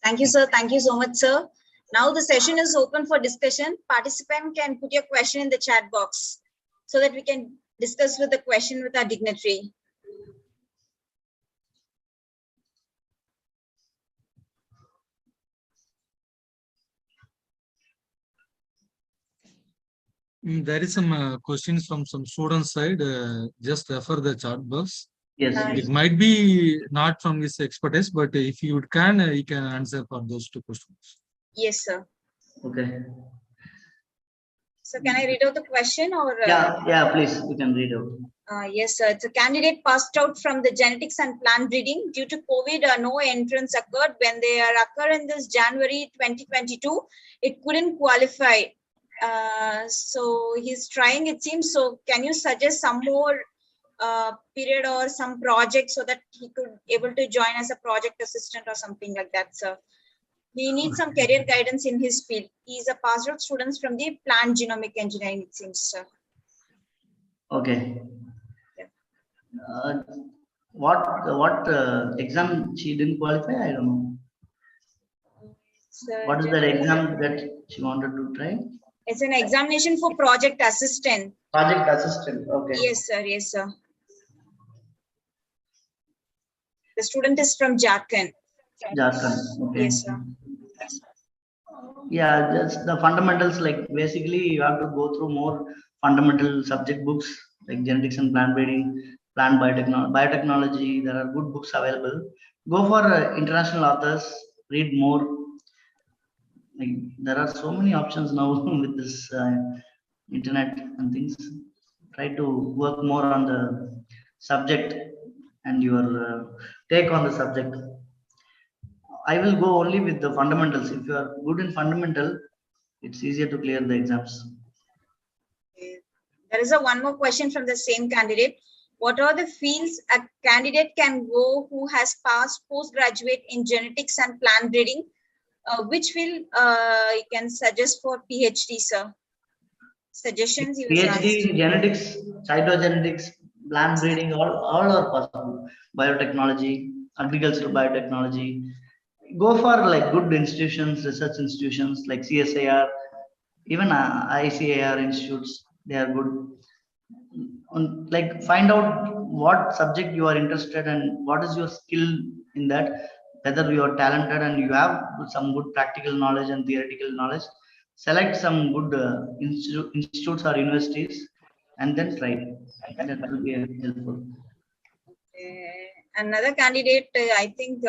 Speaker 1: Thank you, sir. Thank you so much, sir. Now the session is open for discussion. Participant can put your question in the chat box so that we can discuss with the question with our dignitary.
Speaker 4: There is some questions from some students side. Just refer the chat box.
Speaker 3: Yes.
Speaker 4: It might be not from his expertise, but if you can answer for those 2 questions.
Speaker 1: Yes, sir.
Speaker 3: Okay.
Speaker 1: So can I read out the question or?
Speaker 3: Yeah, please, you can read out.
Speaker 1: Yes, sir. It's a candidate passed out from the genetics and plant breeding due to COVID. No entrance occurred. When they occur in this January 2022, it couldn't qualify. So he's trying, it seems. So can you suggest some more period or some project so that he could able to join as a project assistant or something like that, sir? We need some career guidance in his field. He's a passed out student from the plant genomic engineering, it seems, sir.
Speaker 3: Okay.
Speaker 1: Yeah.
Speaker 3: What exam she didn't qualify? I don't know. What is that exam that she wanted to try?
Speaker 1: It's an examination for project assistant.
Speaker 3: Project assistant. Okay.
Speaker 1: Yes, sir. Yes, sir. The student is from Jharkhand.
Speaker 3: Jharkhand. Okay.
Speaker 1: Yes, sir.
Speaker 3: Yeah, just the fundamentals, like basically you have to go through more fundamental subject books like genetics and plant breeding, plant biotechnology. There are good books available. Go for international authors, read more. Like there are so many options now with this internet and things. Try to work more on the subject and your take on the subject. I will go only with the fundamentals. If you are good in fundamental, it's easier to clear the exams.
Speaker 1: There is one more question from the same candidate. What are the fields a candidate can go who has passed postgraduate in genetics and plant breeding? Which field you can suggest for PhD, sir? Suggestions you
Speaker 3: PhD in genetics, cytogenetics, plant breeding, all are possible. Biotechnology, agricultural biotechnology. Go for like good institutions, research institutions like CSIR, even ICAR institutes. They are good. Like find out what subject you are interested and what is your skill in that. Whether you are talented and you have some good practical knowledge and theoretical knowledge, select some good institutes or universities and then try. That will be helpful.
Speaker 1: Another candidate, I think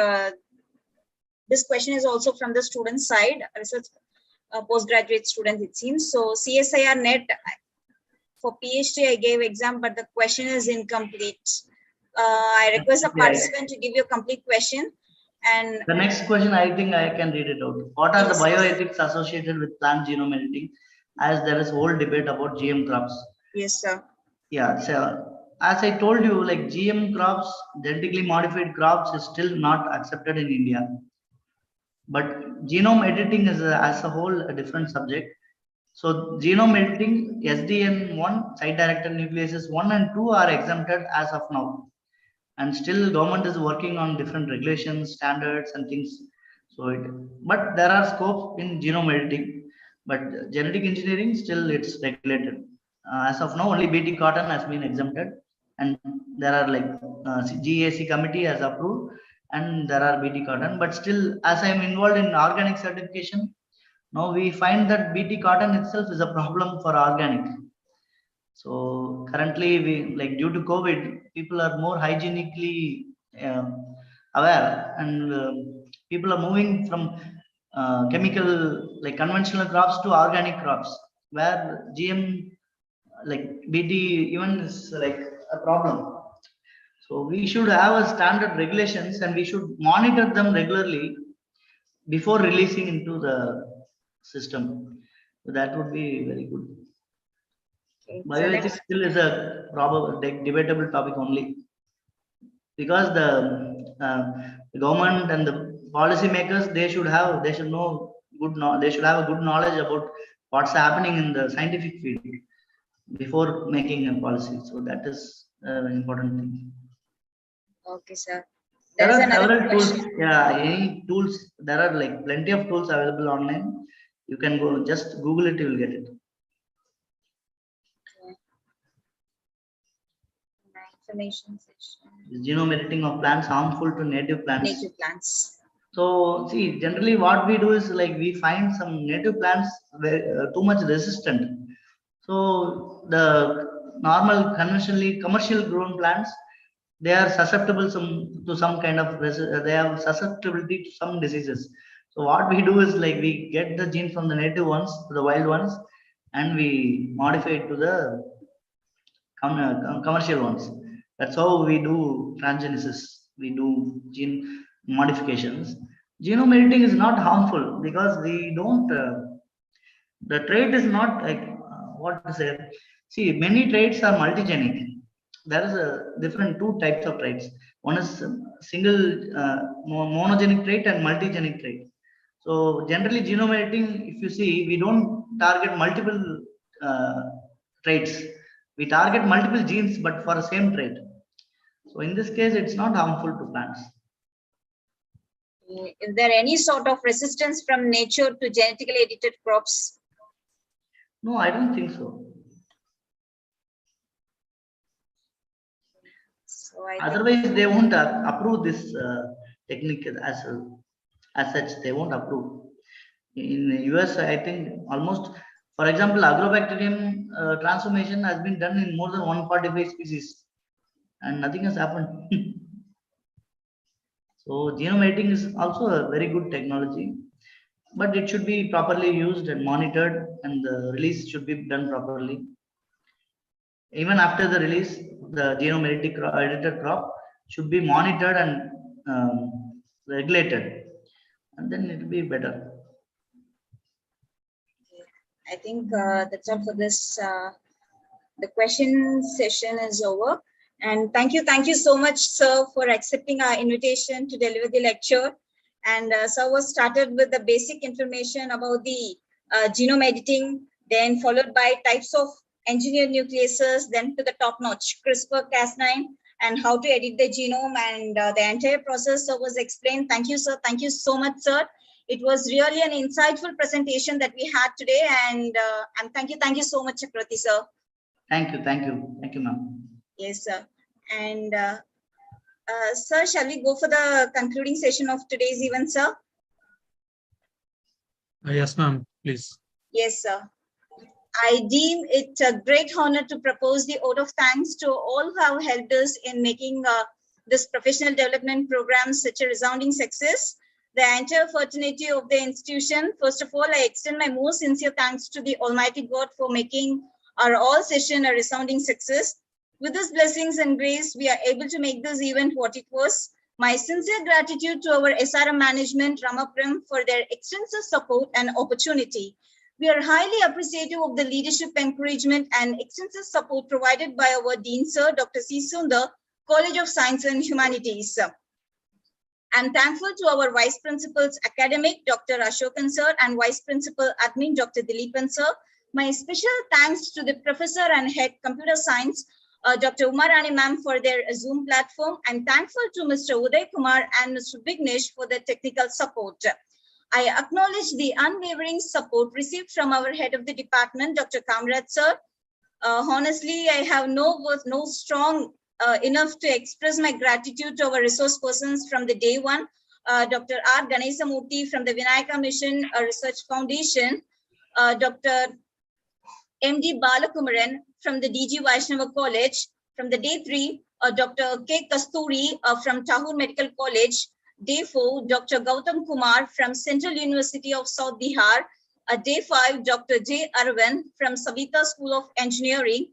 Speaker 1: this question is also from the student side, research postgraduate student, it seems. So CSIR net for PhD, I gave exam, but the question is incomplete. I request a participant to give you a complete question. And
Speaker 3: the next question, I think I can read it out. What are the bioethics associated with plant genome editing? As there is whole debate about GM crops.
Speaker 1: Yes, sir.
Speaker 3: Yeah, so as I told you, like GM crops, genetically modified crops is still not accepted in India. But genome editing is as a whole a different subject. So genome editing, SDN1, site-directed nucleases 1 and 2 are exempted as of now. And still government is working on different regulations, standards and things. But there are scopes in genome editing, but genetic engineering still it's regulated. As of now, only BT cotton has been exempted, and there are like GAC committee has approved, and there are BT cotton. But still, as I am involved in organic certification, now we find that BT cotton itself is a problem for organic. So currently, we like due to COVID, people are more hygienically aware, and people are moving from chemical like conventional crops to organic crops, where GM like BT even is like a problem. So we should have a standard regulations, and we should monitor them regularly before releasing into the system. So that would be very good.
Speaker 1: Okay.
Speaker 3: Bioethics still is a probable debatable topic only, because the government and the policymakers they should know they should have a good knowledge about what's happening in the scientific field before making a policy. So that is an important thing.
Speaker 1: Okay, sir.
Speaker 3: There are several tools. Yeah, any tools. There are like plenty of tools available online. You can go just Google it, you will get it.
Speaker 1: Information section.
Speaker 3: Is genome editing of plants harmful to native plants?
Speaker 1: Native plants.
Speaker 3: So see, generally what we do is like we find some native plants too much resistant. So the normal conventionally commercial grown plants, they are susceptible to some kind of they have susceptibility to some diseases. So what we do is like we get the gene from the native ones to the wild ones, and we modify it to the commercial ones. That's how we do transgenesis. We do gene modifications. Genome editing is not harmful because we don't. The trait is not like what to say. See, many traits are multigenic. There is a different two types of traits. One is single monogenic trait and multigenic trait. So generally, genome editing, if you see, we don't target multiple traits. We target multiple genes, but for the same trait. So in this case, it's not harmful to plants.
Speaker 1: Is there any sort of resistance from nature to genetically edited crops?
Speaker 3: No, I don't think so.
Speaker 1: So I think
Speaker 3: Otherwise, they won't approve this technique as such. They won't approve. In the US, I think almost, for example, agrobacterium transformation has been done in more than 145 species, and nothing has happened. So genome editing is also a very good technology, but it should be properly used and monitored, and the release should be done properly. Even after the release, the genome edited crop should be monitored and regulated, and then it will be better.
Speaker 1: I think that's all for this. The question session is over. And thank you so much, sir, for accepting our invitation to deliver the lecture. And sir was started with the basic information about the genome editing, then followed by types of engineered nucleases, then to the top-notch CRISPR-Cas9, and how to edit the genome, and the entire process was explained. Thank you, sir. Thank you so much, sir. It was really an insightful presentation that we had today, and thank you so much, Chakravarti, sir.
Speaker 3: Thank you, ma'am.
Speaker 1: Yes, sir. And sir, shall we go for the concluding session of today's event, sir?
Speaker 4: Yes, ma'am, please.
Speaker 1: Yes, sir. I deem it a great honor to propose the vote of thanks to all who have helped us in making this professional development program such a resounding success. The entire fraternity of the institution, first of all, I extend my most sincere thanks to the Almighty God for making our all session a resounding success. With His blessings and grace, we are able to make this event what it was. My sincere gratitude to our SRM management, Ramapuram, for their extensive support and opportunity. We are highly appreciative of the leadership encouragement and extensive support provided by our Dean Sir, Dr. C. Sundar, College of Science and Humanities. I'm thankful to our Vice Principals Academic, Dr. Ashokan Sir, and Vice Principal Admin, Dr. Dileepan Sir. My special thanks to the Professor and Head Computer Science, Dr. Umarani Ma'am, for their Zoom platform. I'm thankful to Mr. Uday Kumar and Mr. Vignesh for their technical support. I acknowledge the unwavering support received from our head of the department, Dr. Kamraj Sir. Honestly, I have no strong enough to express my gratitude to our resource persons from the day one, Dr. R. Ganesamurthy from the Vinayaka Mission Research Foundation, Dr. M.D. Balakumaran from the DG Vaishnava College, from the day 3, Dr. K. Kasturi from Tahur Medical College, day 4, Dr. Gautam Kumar from Central University of South Bihar, day 5, Dr. J. Arvind from Savita School of Engineering,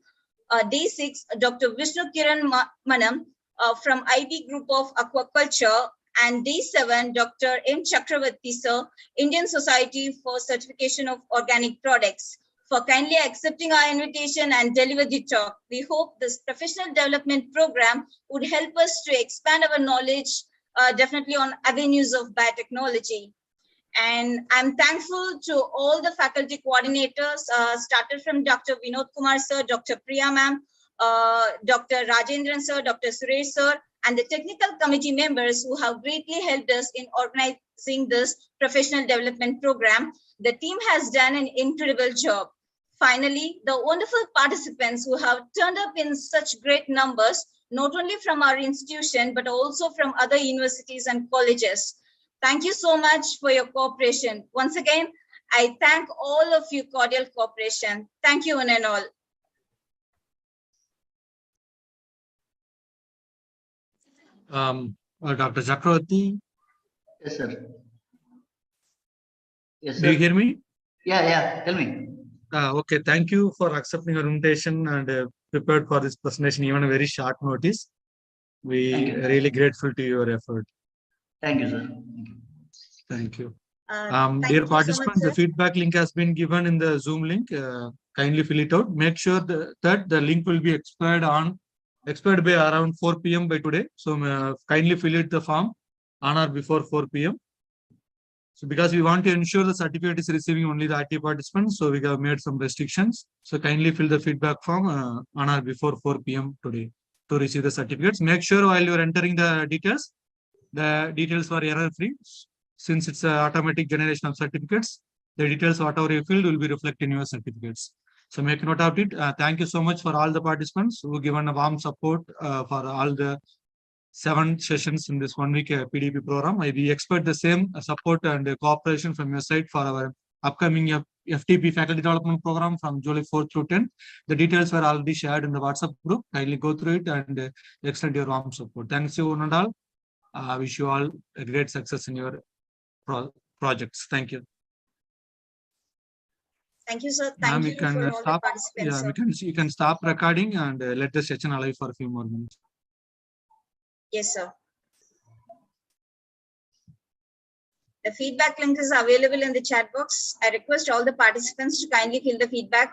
Speaker 1: day 6, Dr. Vishnu Kiran Manam from IB Group of Aquaculture, and day 7, Dr. M. Chakravarti Sir, Indian Society for Certification of Organic Products, for kindly accepting our invitation and deliver the talk. We hope this professional development program would help us to expand our knowledge definitely on avenues of biotechnology. And I'm thankful to all the faculty coordinators, started from Dr. Vinod Kumar Sir, Dr. Priya Ma'am, Dr. Rajendran Sir, Dr. Suresh Sir, and the technical committee members who have greatly helped us in organizing this professional development program. The team has done an incredible job. Finally, the wonderful participants who have turned up in such great numbers, not only from our institution, but also from other universities and colleges. Thank you so much for your cooperation. Once again, I thank all of you cordial cooperation. Thank you one and all.
Speaker 4: Dr. Chakravarti.
Speaker 3: Yes, sir. Yes, sir.
Speaker 4: Do you hear me?
Speaker 3: Yeah. Tell me.
Speaker 4: Okay. Thank you for accepting our invitation and prepared for this presentation, even a very short notice. We are really grateful to your effort.
Speaker 3: Thank you, sir.
Speaker 4: Thank you.
Speaker 1: you
Speaker 4: Dear
Speaker 1: so
Speaker 4: participants,
Speaker 1: much,
Speaker 4: the feedback link has been given in the Zoom link. Kindly fill it out. Make sure that the link will be expired by around 4 p.m. by today. So kindly fill it the form on or before 4 p.m. So because we want to ensure the certificate is receiving only the active participants, so we have made some restrictions. So kindly fill the feedback form on or before 4 p.m. today to receive the certificates. Make sure while you are entering the details, The details were error-free. Since it's an automatic generation of certificates, the details whatever you filled will be reflected in your certificates. So make note of it. Thank you so much for all the participants who given a warm support for all the 7 sessions in this 1 week PDP program. We expect the same support and cooperation from your side for our upcoming FTP faculty development program from July 4th through 10th. The details were already shared in the WhatsApp group. Kindly go through it and extend your warm support. Thanks you one and all. Wish you all a great success in your projects. Thank you.
Speaker 1: Thank you, sir. Thank you for all the participants.
Speaker 4: Yeah, you can stop recording and let the session alive for a few more minutes.
Speaker 1: Yes, sir. The feedback link is available in the chat box. I request all the participants to kindly fill the feedback